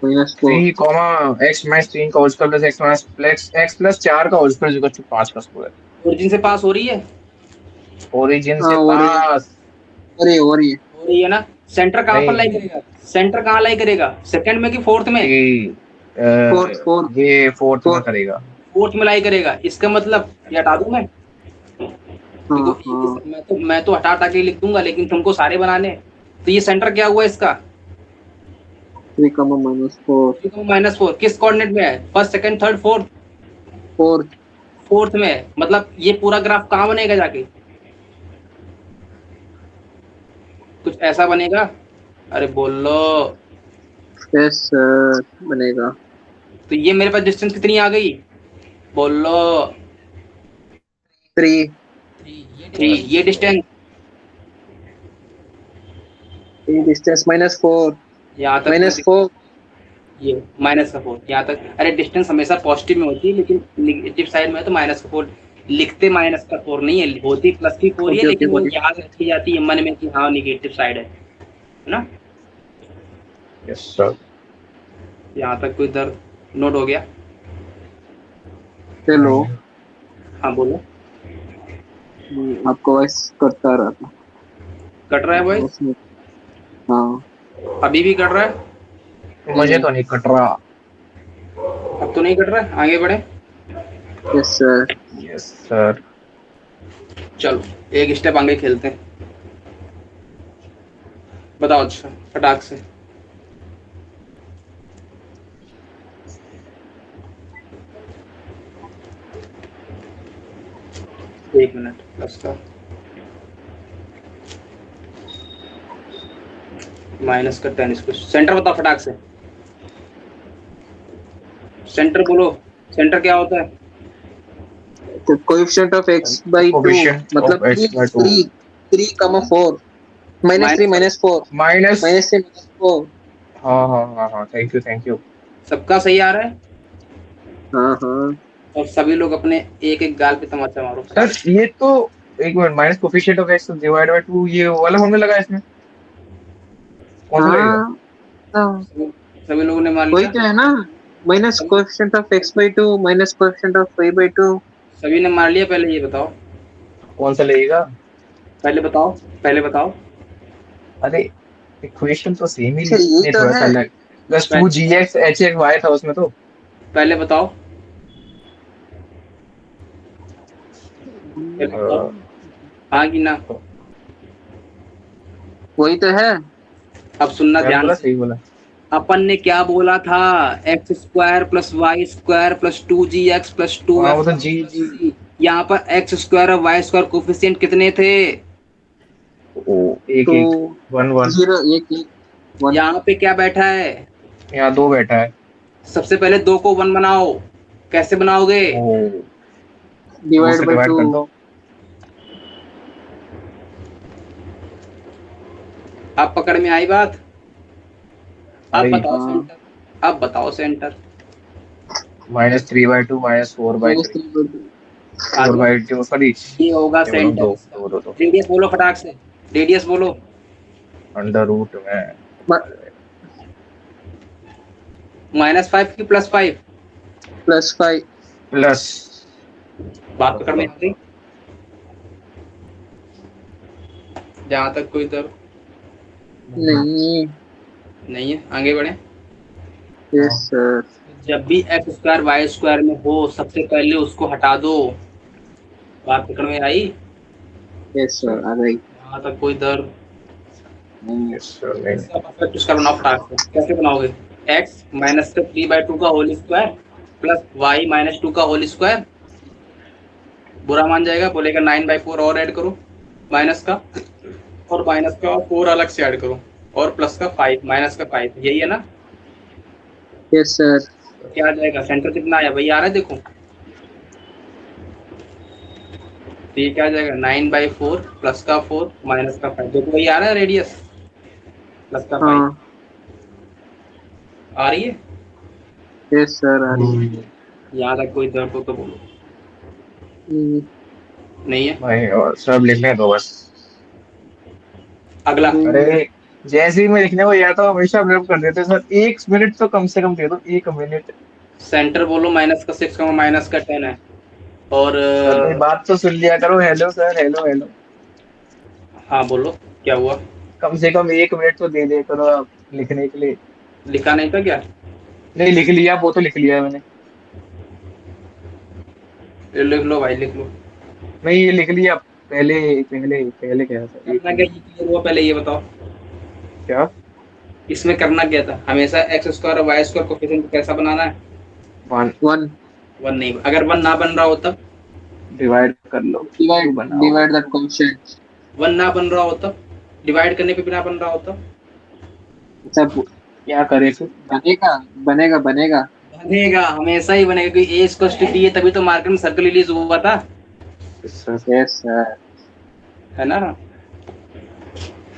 -4 3 कॉमा x माइनस 3 का whole square plus x plus 4 का होल स्क्वायर इक्वल टू 5 का स्क्वायर। ओरिजिन से पास हो रही है? ओरिजिन हाँ से हो रही है, पास हो रही है। हो रही है ना? सेंटर कहाँ पर लाई नहीं। करेगा? सेंटर कहाँ लाई करेगा, सेकंड में कि फोर्थ में? फोर्थ फोर्थ ये फोर्थ में फोर्थ। करेगा। फोर्थ में लाई करेगा। इसका मतलब ये हटा दूं मैं? हाँ देखो हाँ, मैं तो हटा हटा के ही लिख दूंगा, लेकिन तुमको सारे बनाने हैं। तो ये सेंटर क्या हुआ इसका? 3, -4 -4 किस कोऑर्डिनेट में है? First, second, third, fourth? Fourth. Fourth में है। मतलब ये पूरा ग्राफ कहाँ बनेगा जाके? कुछ ऐसा बनेगा। अरे बोलो। यस सर, बनेगा। तो ये मेरे पास डिस्टेंस कितनी आ गई? बोलो। 3, 3। ये डिस्टेंस डिस्टेंस -4 यहाँ तक कोई -4। ये -4 यहाँ तक। अरे डिस्टेंस हमेशा पॉजिटिव में होती है, लेकिन निगेटिव साइड में तो -4 लिखते। -4 नहीं है, होती +4 ही है, ओके ओके लेकिन वो ओके। याद रखी जाती है मन में कि हाँ निगेटिव साइड है ना? Yes sir. यहाँ तक कोई दर्द नोट हो गया? चलो, हाँ बोलो। आपको वॉइस करता रहा था कट रहा है वॉइस? उसमें। हाँ अभी भी कट रहा है? मुझे तो नहीं कट रहा। अब तो नहीं कट रहा है, आगे बढ़े। Yes sir. Yes sir. चलो एक स्टेप आगे खेलते हैं। बताओ अच्छा फटाक से। एक मिनट प्लस का माइनस का 10 स्क्वायर। सेंटर बताओ फटाक से। सेंटर बोलो। सेंटर क्या होता है? तो कोएफिशिएंट ऑफ x/2 कोफिशिएंट मतलब of x by 2 3 3, 4 -3 minus -4 minus. -3 -4। हाँ हाँ हाँ हाँ, थैंक यू थैंक यू। सबका सही आ रहा है? हाँ हाँ। और सभी लोग अपने एक एक गाल पे तमाचा मारो फटाक सर ये तो एक minute, minus coefficient of x divide by 2 ये वाला फॉर्मूला लगा है इसमें, कौन सा लगेगा? हाँ हाँ, से। सभी लोगों ने मान वही लिया? तो है ना। Minus coefficient of x/2 minus coefficient of y/2। सभी ने मान लिया? पहले ये बताओ। कौन सा लगेगा? पहले बताओ। पहले बताओ। अरे इक्वेशन तो सेम ही अच्छा यही नहीं, तो थोड़ा सा है। अलग। प्लस पहले 2gx hx y था उसमें तो। पहले बताओ। पहले बताओ। हाँ कि ना? वही तो है। अब सुनना मैंने ध्यान बोला से। सही बोला। अपन ने क्या बोला था? x² + y² + 2gx + हाँ वो तो 2fy जी + जी। c। यहाँ पर x² और y² कोफिशिएंट कितने थे? ओ, एक तो एक 1 1। 0 1 1 1। यहाँ पे क्या बैठा है? यहाँ दो बैठा है। सबसे पहले 2 को 1 बनाओ। कैसे बनाओगे? ओ, दो डिवाइड से बाय डिवाइड 2। कर दो। अब पकड़ में आई बात? अब आई। बताओ हाँ, सेंटर। अब बताओ सेंटर। -3/2 -4/3 फोर आगे बाई टू सॉरी। ये होगा ये बोलो सेंटर दो इसका। दो दो दो। रेडियस बोलो फटाक से। रेडियस बोलो। अंडर रूट में -5 की +5? +5। प्लस। बात पकड़ में आ गई? जहाँ तक कोई दर्द नहीं। नहीं है, आगे बढ़े। Yes sir. जब भी x² y² में हो, सबसे पहले उसको हटा दो। बात पकड़ में आई? यस सर, आ गई। यहाँ तक कोई दर्द? नहीं। इसका परफेक्ट उसका बनाओ फटाक से। कैसे बनाओगे? x -3/2 का होल स्क्वायर प्लस y -2 का होल स्क्वायर। बुरा मान जाएगा, बोलेगा 9/4 और ऐड करो माइनस का, और माइनस का 4 अलग से ऐड करो, और प्लस का 5 माइनस का 5। यही है ना? Yes sir. तो क्या आ जाएगा? सेंटर कितना आया वही आ रहा है देखो। तो ये क्या आ जाएगा? 9/4 प्लस का 4 माइनस का 5। देखो वही आ रहा है रेडियस, प्लस का 5। हाँ। आ रही है? यस सर, आ रही है। यहाँ तक कोई दर्द हो तो बोलो। हम्म, नहीं है? भाई और सब लिखने दो बस। अगला। अरे जैसे ही मैं लिखने को या तो हमेशा ऑब्जर्व कर देते सर, 1 मिनट तो कम से कम दे दो, 1 मिनट। सेंटर बोलो -6 -10 है। और सर मेरी बात तो सुन लिया करो, हेलो सर, हेलो हेलो। हाँ बोलो, क्या हुआ? कम से कम 1 मिनट तो दे दे करो आप लिखने के लिए। लिखा नहीं था क्या? नहीं लिख लिया, वो तो लिख लिया मैंने। लिख लो भाई, लिख लो। नहीं ये लिख लिया, पहले पहले पहले क्या था, एक करना क्या, मिनट। ये क्लियर हुआ? पहले ये बताओ, क्या? इसमें करना क्या था? हमेशा x² और y² कोफिशिएंट कैसा बनाना है? 1। 1 वन नहीं, अगर वन ना बन रहा हो तब? डिवाइड कर लो, टू divide बनाओ। divide that constant. वन ना बन रहा हो तब? डिवाइड करने पे भी ना बन रहा हो तब? सब क्या करे फिर? बनेगा, बनेगा बनेगा। बनेगा, हमेशा ही बनेगा, क्योंकि a = b है, तभी तो मार्केट में सर्कल रिलीज हुआ था, सर यस सर। है ना?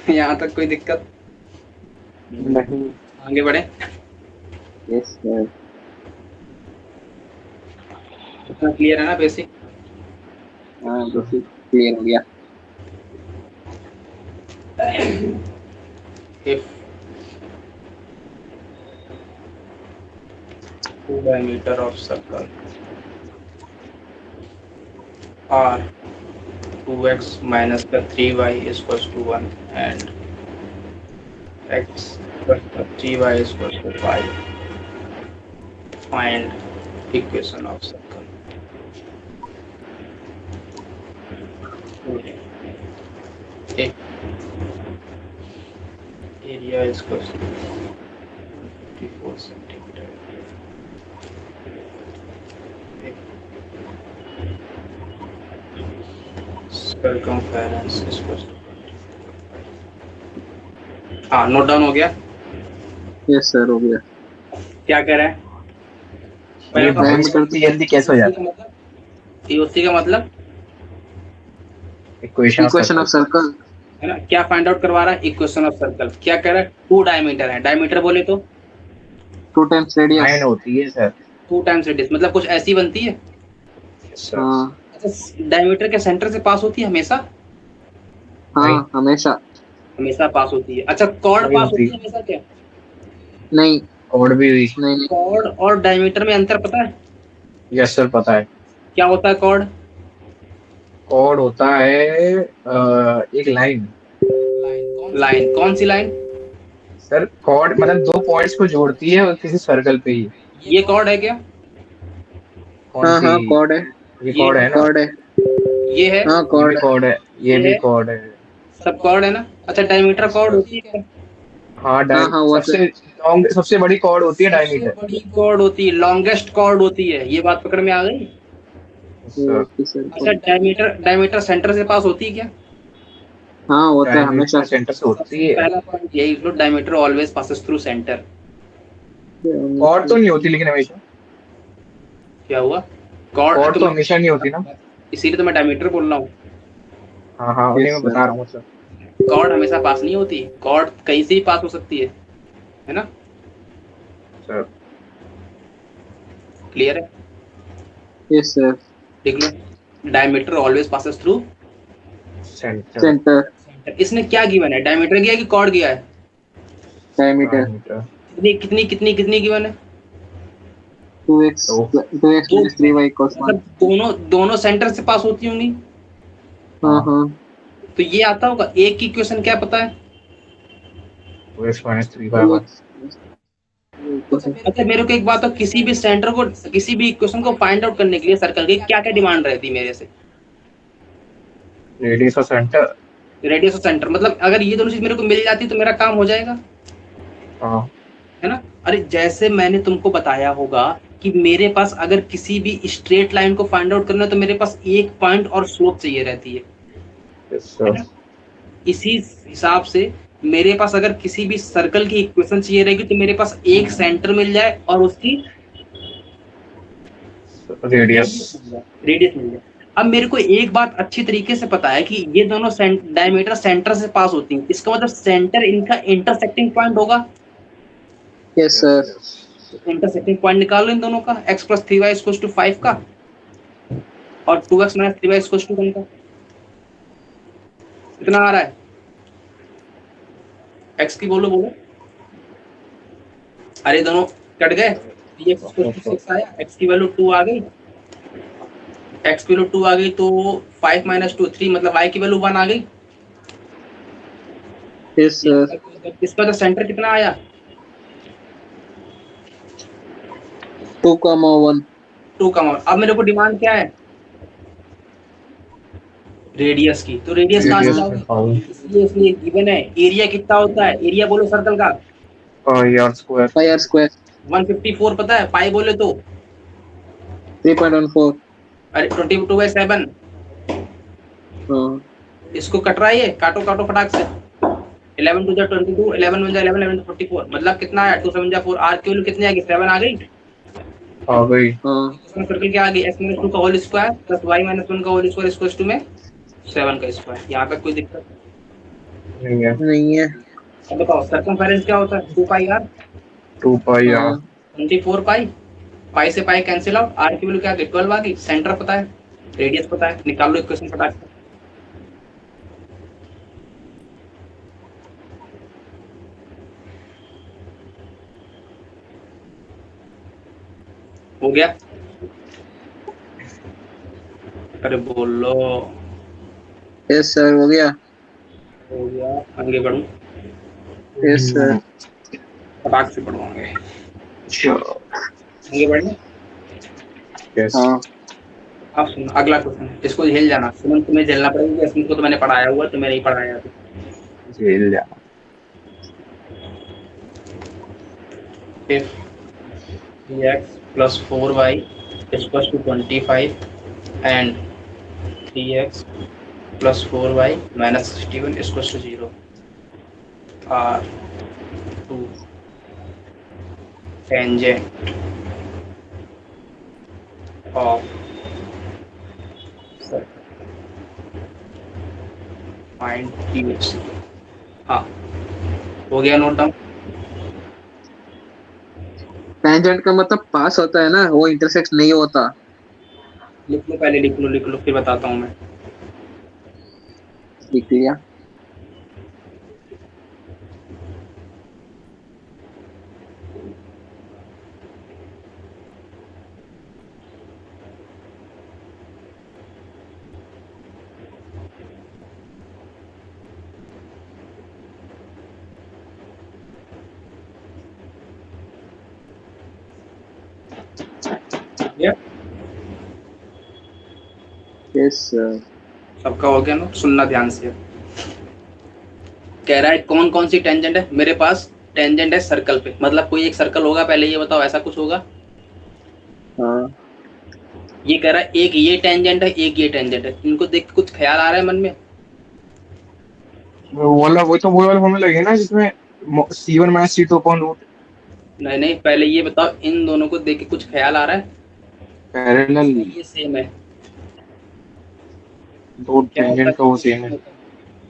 यहाँ तक कोई दिक्कत? नहीं। आगे बढ़े। Yes sir. इतना क्लियर है ना बेसिक? हाँ बेसिक क्लियर हो गया। if two diameter of circle are 2x minus the 3y is equals to 1 and x plus the 3y is equals to 5, find equation of circle. If area is equals to 54 centimeter, circumference is equals to, हाँ नोट डाउन हो गया? यस सर हो गया। क्या कह रहे हैं? ये पहले बाईस करती जल्दी कैसे हो जाता है? EOC का मतलब equation of equation of circle. Circle. है ना? क्या फाइंड आउट करवा रहा है? Equation of circle. क्या कह रहा है? 2 डायमीटर है, डायमीटर बोले तो 2 times radius। 9 होती है सर। 2 टाइम्स रेडियस, मतलब कुछ ऐसी बनती है। सर हाँ अच्छा, डायमीटर के सेंटर से पास होती है हमेशा? नहीं, हाँ हमेशा। हमेशा पास होती है। अच्छा, कॉर्ड नहीं पास होती। होती है हमेशा क्या? नहीं कोड भी हुई। नहीं नहीं। कॉर्ड और डायमीटर में अंतर पता है? यस सर पता है। क्या होता है कॉर्ड? कोड होता है एक लाइन। लाइन, कौन सी लाइन? सर कॉर्ड मतलब दो पॉइंट्स को जोड़ती है और किसी सर्कल पे ही। ये कॉर्ड है क्या? कौन हाँ सी? हाँ कॉर्ड है। ये ये कॉर्ड है ना? कॉर्ड है। ये है? हाँ ये भी कॉर्ड है। कॉर्ड है, ये ये भी है? कॉर्ड है। सब कॉर्ड है ना? अच्छा, डायमीटर यस कॉर्ड सर। होती है क्या? हाँ हाँ हाँ वो तो। सबसे लॉन्ग, सबसे बड़ी कॉर्ड होती है सबसे डायमीटर। बड़ी कॉर्ड होती है, लॉन्गेस्ट कॉर्ड होती है, ये बात पकड़ में आ गई? Yes sir. Okay sir. अच्छा, डायमीटर डायमीटर सेंटर से पास होती है क्या? हाँ होता है हमेशा। डायमीटर सेंटर से सबसे होती है। पहला पॉइंट यही लो, diameter always passes through centre. Chord तो नहीं होती लेकिन हमेशा। क्या हुआ? कॉर्ड कॉर्ड तो तो हमेशा नहीं होती ना। इसीलिए तो मैं डायमीटर बोल रहा हूँ। हाँ हाँ उन्हीं यस में सर। बता रहा हूँ मतलब। कॉर्ड हमेशा पास नहीं होती, कॉर्ड कहीं से ही पास हो सकती है ना? सर क्लियर है? Yes sir. देख लो, diameter always passes through centre. Centre. Centre. इसने क्या गिवन है? डायमीटर गया कि कॉर्ड गया है? डायमीटर। डायमीटर। कितनी कितनी कितनी कितनी गिवन है? 2x तो 2x दो minus given 3y है, equals 1। मतलब दोनों दोनों सेंटर से पास होती होंगी। हाँ हाँ हाँ। तो ये आता होगा। एक की इक्वेशन क्या पता है? 2x - 3y 1। अच्छा, मेरे को एक बात हो, किसी भी सेंटर को, किसी भी इक्वेशन को फाइंड आउट करने के लिए सर्कल की क्या क्या डिमांड रहती है मेरे से? Radius of centre. Radius of centre, मतलब अगर ये दोनों चीज मेरे को मिल जाती तो मेरा काम हो जाएगा, हाँ है ना? अरे जैसे मैंने तुमको बताया होगा कि मेरे पास अगर किसी भी स्ट्रेट लाइन को फाइंड आउट करना है तो मेरे पास एक पॉइंट और स्लोप चाहिए रहती यस है सर। ना? इसी हिसाब से मेरे पास अगर किसी भी सर्कल की इक्वेशन चाहिए रहेगी तो मेरे पास एक सेंटर मिल जाए और उसकी रेडियस। रेडियस मिल जाए। अब मेरे को एक बात अच्छी तरीके से पता है कि ये दोनों डायमीटर सेंटर से पास होती हैं, इसका मतलब सेंटर इनका इंटरसेक्टिंग पॉइंट होगा। Yes yes sir. Yes. Intersecting point निकाल लो इन दोनों का, x + 3y = 5 का और 2x - 3y = 1 का। कितना आ रहा है? एक्स की बोलो बोलो। अरे दोनों कट गए, एक्स इक्वल टू 6 आया, एक्स की वैल्यू 2 आ गई, एक्स की वैल्यू 2 आ गई तो 5 माइनस 2 3, मतलब y की वैल्यू 1 आ गई। Yes sir. इसका तो सेंटर कितना आया? 2,1। 2 कम। अब मेरे को डिमांड क्या है? रेडियस की। तो रेडियस कहाँ से लाओगे? इसलिए गिवन है एरिया कितना होता है, एरिया बोलो सर्कल का। यार स्क्वायर। Pi are square. 154 पता है, पाई बोले तो 3.14। अरे 22/7। हाँ इसको कट रहा है, ये काटो काटो फटाक से। 11 टू 22, 11 1 11, 11 44, मतलब कितना आया? 2 7 4, आर की वैल्यू कितनी आ गई? 7 आ गई। आ गई। हाँ। सर्कल क्या आ गई? x - 2 का होल स्क्वायर प्लस y - 1 का होल स्क्वायर इक्वल्स टू में 7 का स्क्वायर। यहाँ तक कोई दिक्कत? नहीं है। नहीं है। अब बताओ सर्कमफेरेंस क्या होता है? 2 पाई r, 2 पाई आर। हाँ 24 पाई। पाई से पाई कैंसिल आउट, r की वैल्यू क्या आ गई? 12 आ गई। सेंटर पता है, रेडियस पता है, निकाल लो इक्वेशन फटाक से। हो गया? अरे बोलो। यस सर हो गया। हो गया। आगे बढ़ूं? Yes sir. फटाक से पढ़वाएंगे। अच्छा। आगे बढ़े। यस। हाँ अब सुन अगला क्वेश्चन, इसको झेल जाना सुमन, तुम्हें झेलना पड़ेगा, इसमें को तो मैंने पढ़ाया हुआ, तुम्हें नहीं पढ़ाया अभी। झेल जाना। If x plus 4y is equals to 25 and 3x plus 4y minus 61 is equals to 0 are two tangent of find dx। हाँ, हो गया नोट डाउन? टेंजेंट का मतलब पास होता है ना, वो इंटरसेक्ट नहीं होता। लिख लो पहले, लिख लो फिर बताता हूँ मैं। लिख लिया। ये यस सर। सबका हो गया ना? सुनना ध्यान से। कह रहा है कौन कौन सी टेंजेंट है मेरे पास? टेंजेंट है सर्कल पे, मतलब कोई एक सर्कल होगा, पहले ये बताओ ऐसा कुछ होगा? हाँ ये कह रहा है एक ये टेंजेंट है, एक ये टेंजेंट है, इनको देख के कुछ ख्याल आ रहा है मन में? वो वाला वो वाला फॉर्मूला है ना जिसमें C1 - C2 अपॉन रूट। नहीं नहीं, पहले ये बताओ इन दोनों को देख के कुछ ख्याल आ रहा है? पैरेलल। ये सेम है। दो क्या होता टेंजेंट का वो सेम है। है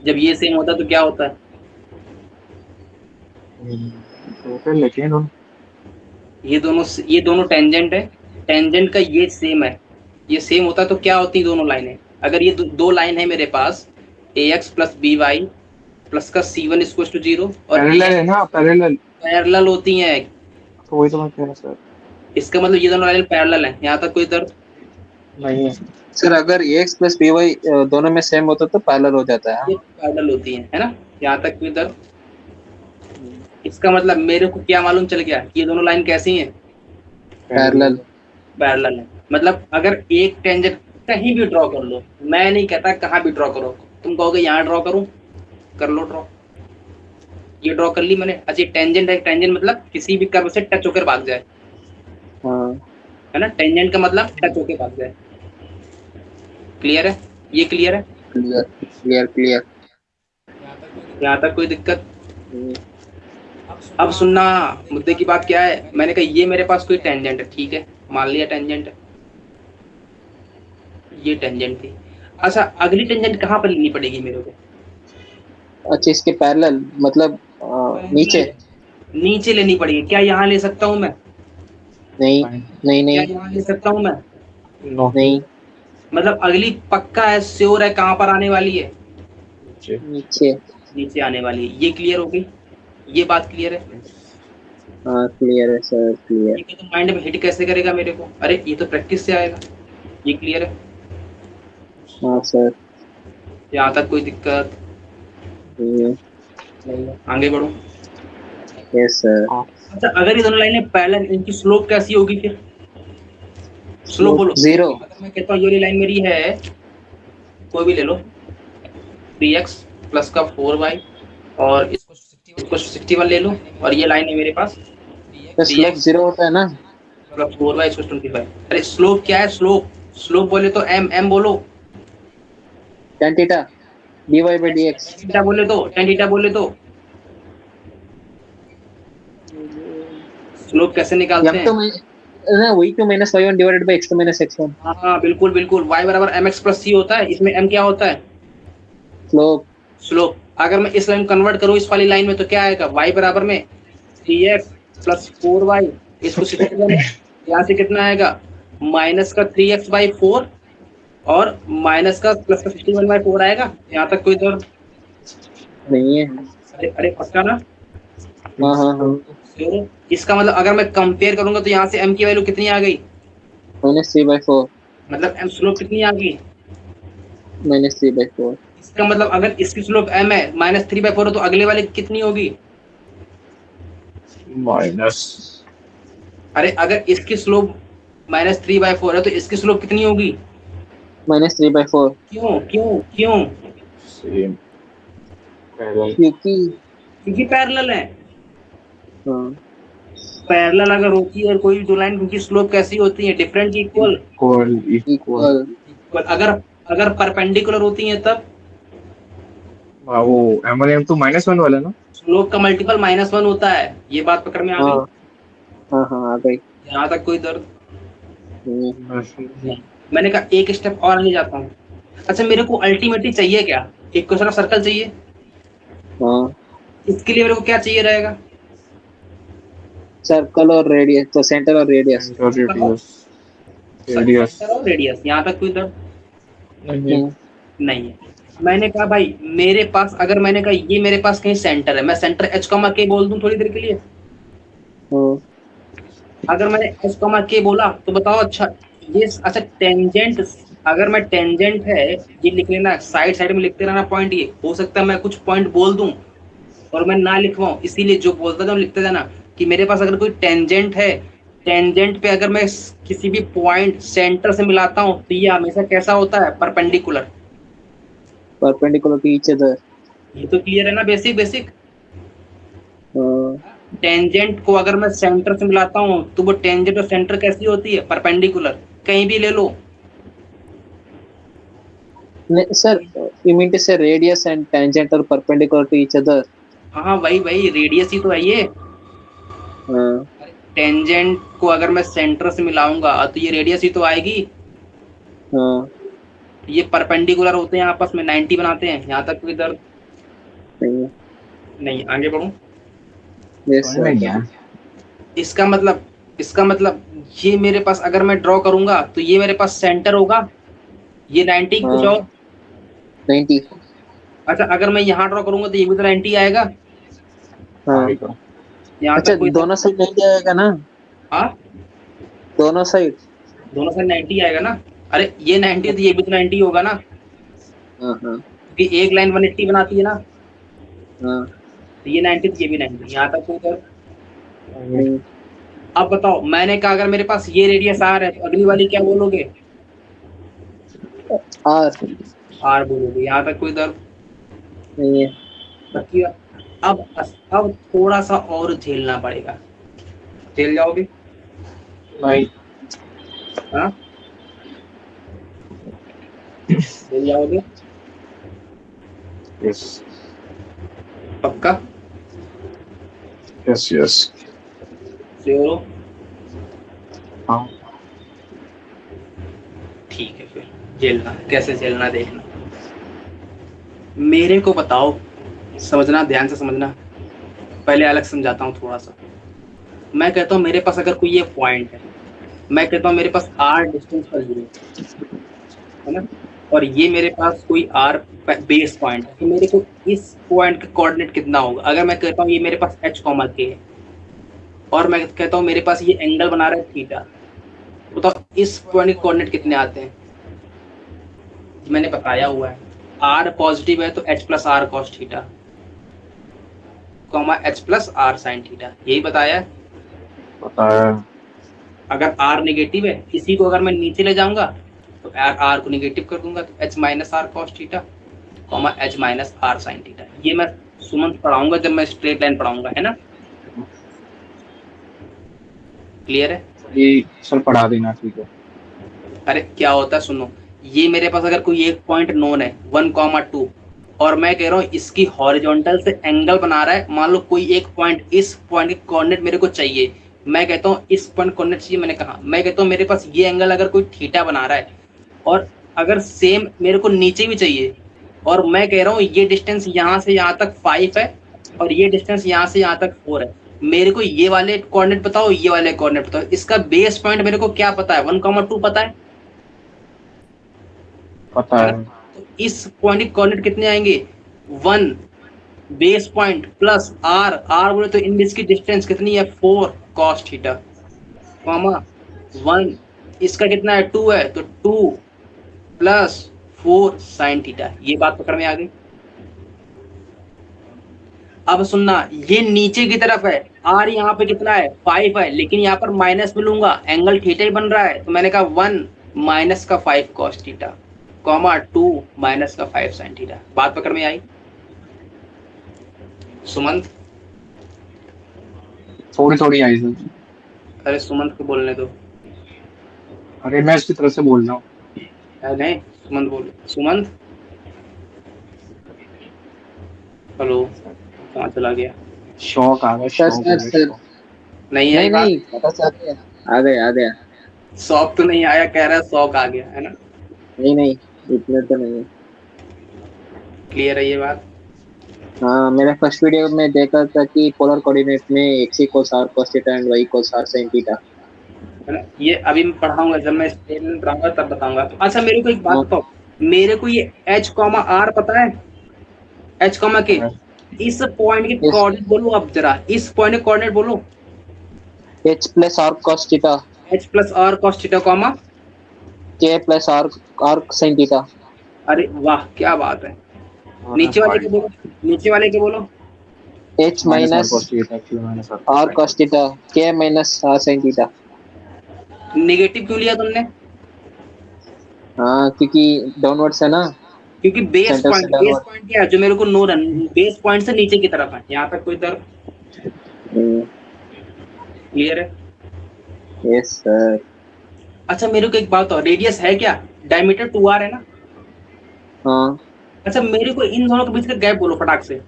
जब ये सेम होता है तो क्या होता है? टोटल लेके दोनों। ये दोनों टेंजेंट है, टेंजेंट का ये सेम है, ये सेम होता है तो क्या होती है दोनों लाइनें? अगर ये दो लाइन है मेरे पास, ax plus b y plus का C1 इक्वल टू 0 और पैरेलल है ना, पैरेलल। पैरेलल होती हैं। तो वही तो मैं कह रहा सर। इसका मतलब ये दोनों लाइन पैरेलल हैं। यहाँ तक कोई दर्द? नहीं है। सर अगर एक्स प्लस पी वाई दोनों में सेम होता तो पैरेलल हो जाता है। ये पैरेलल होती हैं, है ना? यहाँ तक कोई दर्द? इसका मतलब मेरे को क्या मालूम चल गया? ये दोनों लाइन कैसी हैं? पैरेलल। पैरेलल है। मतलब अगर एक टेंजेंट कहीं भी ड्रॉ कर लो, मैं नहीं कहता कहाँ भी ड्रॉ करो, तुम कहोगे यहाँ ड्रॉ करूं, कर लो ड्रॉ। ये ड्रॉ कर ली मैंने। अच्छा टेंजेंट है, टेंजेंट मतलब किसी भी कर्व से टच होकर भाग जाए, हाँ है ना? टेंजेंट का मतलब टच होकर भाग जाए। क्लियर है? ये क्लियर है? Clear clear clear. यहाँ तक कोई दिक्कत? अब सुनना, मुद्दे की बात क्या है? मैंने कहा ये मेरे पास कोई टेंजेंट है, ठीक है, मान लिया टेंजेंट है, ये टेंजेंट थी। अच्छा अगली टेंजेंट कहाँ पर लेनी पड़ेगी मेरे को? अच्छा इसके पैरेलल मतलब नीचे। नीचे लेनी पड़ेगी। क्या यहाँ ले सकता हूँ मैं? नहीं नहीं क्या नहीं यहाँ ले सकता हूँ मैं? नो। नहीं। मतलब अगली पक्का है, श्योर है, कहाँ पर आने वाली है? नीचे। नीचे। नीचे आने वाली है। ये क्लियर हो गई? ये बात क्लियर है? हाँ क्लियर है सर, क्लियर। ये तो माइंड में हिट कैसे करेगा मेरे को? अरे ये तो प्रैक्टिस से आएगा। ये क्लियर है? हाँ सर। यहाँ तक कोई दिक्कत ये नहीं है? आगे बढ़ो। Yes sir. अच्छा, अगर ये दोनों लाइनें पैरेलल, इनकी स्लोप कैसी होगी फिर? स्लोप बोलो। जीरो। अगर मैं कहता हूँ ये वाली लाइन मेरी है, कोई भी ले लो, 3x प्लस का 4y, और इसको 61 ले लो, और ये लाइन है मेरे पास तो स्लोप 3x जीरो होता है ना? प्लस 4y इसको 25। अरे स्लोप क्या है? स्लोप स्लोप बोले तो एम बोलो, tan theta dy by dx। Theta बोले तो, टेन थीटा बोले तो स्लोप कैसे निकालते m तो हैं? ना y2 minus y1 divided by x2 minus x1। हाँ बिल्कुल बिल्कुल, y बराबर mx प्लस c होता है, इसमें m क्या होता है? स्लोप। स्लोप। अगर मैं इस लाइन कन्वर्ट करूँ इस वाली लाइन में तो क्या आएगा? y बराबर में 3x प्लस 4y, इसको 61, यहाँ से कितना आएगा? माइनस का 3x बाई 4 और माइनस का प्लस का 61 बाई 4 आएगा। यहाँ तक कोई दर्द? नहीं है। अरे अरे पक्का ना? हाँ हाँ हाँ। तो इसका मतलब अगर मैं कंपेयर करूंगा तो यहाँ से m की वैल्यू कितनी आ गई? -3/4। मतलब m स्लोप कितनी आ गई? -3/4। इसका मतलब अगर इसकी स्लोप m है, -3/4 है, तो अगले वाले की कितनी होगी? माइनस। अरे अगर इसकी स्लोप -3/4 है तो इसकी स्लोप कितनी होगी? -3/4। क्यों क्यों क्यों? सेम। पैरेलल। क्योंकि क्योंकि पैरेलल है। हाँ पैरेलल अगर होती है और कोई दो लाइन, उनकी स्लोप कैसी होती है? डिफरेंट की इक्वल? Equal equal. इक्वल। अगर अगर परपेंडिकुलर होती है तब हाँ वो m1 m2 -1 वाला ना। स्लोप का मल्टीपल -1 होता है। ये बात पकड़ में आ हाँ गई? हाँ हाँ आ गई। यहाँ तक कोई दर्द नहीं। नहीं? मैंने कहा एक स्टेप और आगे जाता हूँ। अच्छा, मेरे को अल्टीमेटली चाहिए क्या? एक क्वेश्चन ऑफ सर्कल चाहिए। हाँ इसके लिए मेरे को क्या चाहिए रहेगा? सर्कल और रेडियस, तो सेंटर और रेडियस। रेडियस। रेडियस। रेडियस। यहाँ तक कोई दर्द नहीं। नहीं है? मैंने कहा भाई मेरे पास, अगर मैंने कहा ये मेरे पास कहीं सेंटर है, मैं सेंटर h के बोल दूं थोड़ी देर के लिए। हाँ अगर मैंने h के बोला तो बताओ, अच्छा ये, अच्छा टेंजेंट, अगर मैं टेंजेंट है, ये लिख लेना, साइड साइड में लिखते रहना पॉइंट। ये हो सकता है मैं कुछ पॉइंट बोल दूं और मैं ना लिखवाऊं, इसीलिए जो बोलता था लिखते जाना कि मेरे पास अगर कोई टेंजेंट है, टेंजेंट पे अगर मैं किसी भी पॉइंट सेंटर से मिलाता हूं तो ये हमेशा कैसा होता है? Perpendicular. Perpendicular to each other. ये तो क्लियर है ना? Basic basic. हाँ टेंजेंट को अगर मैं सेंटर से मिलाता हूँ तो वो टेंजेंट और सेंटर कैसी होती है? परपेंडिकुलर। कहीं भी ले लो। Sir, you mean to say radius and tangent are perpendicular to each other? हाँ वही वही, रेडियस ही तो है ये। हाँ टेंजेंट को अगर मैं सेंटर से मिलाऊंगा तो ये रेडियस ही तो आएगी। हाँ। ये परपेंडिकुलर होते हैं आपस में, 90 बनाते हैं। यहाँ तक कोई दर्द नहीं है। नहीं? आगे बढ़ूं। Yes, समझ में sir. नहीं आया। इसका मतलब ये मेरे पास अगर मैं ड्रॉ करूंगा तो ये मेरे पास सेंटर होगा, ये 90 कुछ हाँ और। 90। अच्छा, अगर मैं यहाँ ड्रॉ करूंगा तो ये भी तो 90 आएगा। हाँ आएगा। यहाँ अच्छा, तक कोई दोनों साइड 90 आएगा ना? हाँ, दोनों साइड। दोनों साइड 90 आएगा ना? अरे ये 90 तो ये भी तो 90 होगा ना, हाँ हाँ क्योंकि एक लाइन 180 बनाती है ना। हाँ। तो ये 90 तो ये भी 90। यहाँ तक कोई दर्द? नहीं। अब बताओ, मैंने कहा अगर मेरे पास ये रेडियस आर है तो अगली वाली क्या बोलोगे? आर। आर बोलोगे। यहाँ तक कोई दर्द? नहीं है। बाकी अब थोड़ा सा और झेलना पड़ेगा। झेल जाओगे? नहीं। हाँ, झेल जाओगे? यस पक्का? Yes yes. श्योर हो? हाँ ठीक है, फिर झेलना कैसे झेलना देखना। मेरे को बताओ, समझना, ध्यान से समझना। पहले अलग समझाता हूँ थोड़ा सा। मैं कहता हूँ मेरे पास अगर कोई ये पॉइंट है, मैं कहता हूँ मेरे पास r डिस्टेंस पर ये है ना, और ये मेरे पास कोई आर बेस पॉइंट है, तो मेरे को इस पॉइंट का कोऑर्डिनेट कितना होगा? अगर मैं कहता हूँ ये मेरे पास h कॉमा के है और मैं कहता हूँ मेरे पास ये एंगल बना रहा है थीटा, तो इस पॉइंट के कोऑर्डिनेट कितने आते हैं? मैंने बताया हुआ है, r पॉजिटिव है तो h plus r cos theta comma h plus r sine theta, यही बताया है। बताया। अगर r नेगेटिव है, इसी को अगर मैं नीचे ले जाऊंगा तो r को नेगेटिव कर दूंगा तो h minus r cos theta comma h minus r sine theta. ये मैं सुमन पढ़ाऊंगा जब मैं स्ट्रेट लाइन पढ़ाऊंगा, है ना? क्लियर है? ये सर पढ़ा देना, ठीक है। अरे क्या होता है सुनो, ये मेरे पास अगर कोई एक पॉइंट नोन है 1,2 और मैं कह रहा हूँ इसकी हॉरिजॉन्टल से एंगल बना रहा है, मान लो कोई एक पॉइंट, इस पॉइंट के कोऑर्डिनेट मेरे को चाहिए, मैं कहता हूँ इस पॉइंट कोऑर्डिनेट चाहिए, मैंने कहा मैं कहता हूँ मेरे पास ये एंगल अगर कोई थीटा बना रहा है और अगर सेम मेरे को नीचे भी चाहिए और मैं कह रहा हूँ ये डिस्टेंस यहाँ से यहाँ तक 5 है और ये डिस्टेंस यहाँ से यहाँ तक 4 है, मेरे को ये वाले कोऑर्डिनेट बताओ, ये वाले कोऑर्डिनेट बताओ, इसका बेस पॉइंट मेरे को क्या पता है? 1,2 पता है, पता है। तो इस पॉइंट के कोऑर्डिनेट कितने आएंगे? 1 base point plus r, r बोले तो इन बीच की डिस्टेंस कितनी है? 4 cos थीटा कॉमा 1, इसका कितना है? 2 है तो 2 प्लस 4 sin थीटा। ये बात पकड़ में आ गई? अब सुनना, ये नीचे की तरफ है, आर यहाँ पे कितना है? 5 है, लेकिन यहाँ पर माइनस में लूंगा, एंगल थीटा ही बन रहा है, तो मैंने कहा 1 माइनस का 5 cos थीटा कॉमा 2 माइनस का 5 sin थीटा। बात पकड़ में आई सुमंत? थोड़ी थोड़ी आई सर। अरे सुमंत को बोलने दो। अरे मैं इसकी तरफ से बोल रहा हूँ। नहीं, सुमंत बोल। सुमंत, हेलो, कहाँ चला गया? शौक आ गया, सर शौक सर आ सर गया। नहीं आई नहीं बात? नहीं पता चल गया, आ गया आ गया। शौक तो नहीं आया, कह रहा है शौक आ गया, है ना? नहीं नहीं, इतने तो नहीं है। क्लियर है ये बात? हाँ, मैंने फर्स्ट वीडियो में देखा था कि पोलर कोऑर्डिनेट में x equals r cos theta and y equals r sin theta. है ना? ये अभी मैं पढ़ाऊंगा, जब मैं स्टेट में पढ़ाऊंगा तब बताऊंगा। तो अच्छा मेरे को एक बात हाँ। बताओ, मेरे को ये h कॉमा आर पता है, h कॉमा के, इस पॉइंट के Yes, कोऑर्डिनेट बोलो आप जरा, इस पॉइंट के कोऑर्डिनेट बोलो। h plus r cos theta h plus r cos theta comma, k plus r sin theta. अरे वाह क्या बात है। नीचे वाले के बोलो, नीचे वाले के बोलो। h minus r cos theta k minus r sin theta. Negative क्यों लिया तुमने? हाँ, क्योंकि डाउनवर्ड्स है ना, क्योंकि बेस सेंटर पॉइंट, से बेस डाउनवर्ड। पॉइंट क्या है जो मेरे को नो रन, बेस पॉइंट से नीचे की तरफ है, यहाँ तक कोई दर्द? क्लियर है? Yes sir. अच्छा मेरे को एक बात बताओ, रेडियस है क्या? डायमीटर 2r है ना? हाँ, अच्छा मेरे को इन दोनों के बीच का गैप बोलो फटाक से।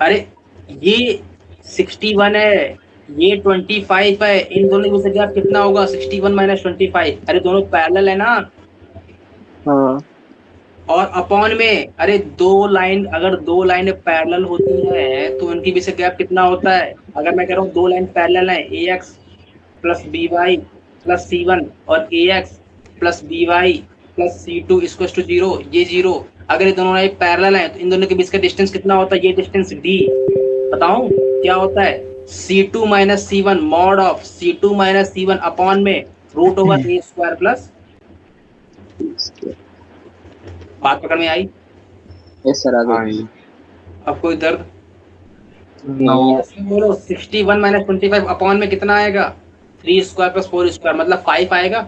अरे ये 61 है, ये 25 है, इन दोनों के बीच का गैप कितना होगा? 61 माइनस 25। अरे दोनों पैरेलल है ना? हाँ, और अपॉन में, अरे दो लाइन, अगर दो लाइनें पैरेलल होती हैं तो उनके बीच का गैप कितना होता है? अगर मैं कह रहा हूँ दो लाइन पैरेलल है, ax plus by plus c1 और ax plus by plus c2 equals to 0, ये 0, अगर ये दोनों लाइन पैरेलल हैं तो इन दोनों के बीच का डिस्टेंस कितना होता है? ये डिस्टेंस d, बताऊं क्या होता है? c2 minus c1 mod of c2 minus c1 upon में root over a square plus. बात पकड़ में आई? यस सर, आ गई। अब कोई दर्द? नहीं, बोलो 61 माइनस 25 अपॉन में कितना आएगा? 3 स्क्वायर प्लस 4 स्क्वायर मतलब 5 आएगा।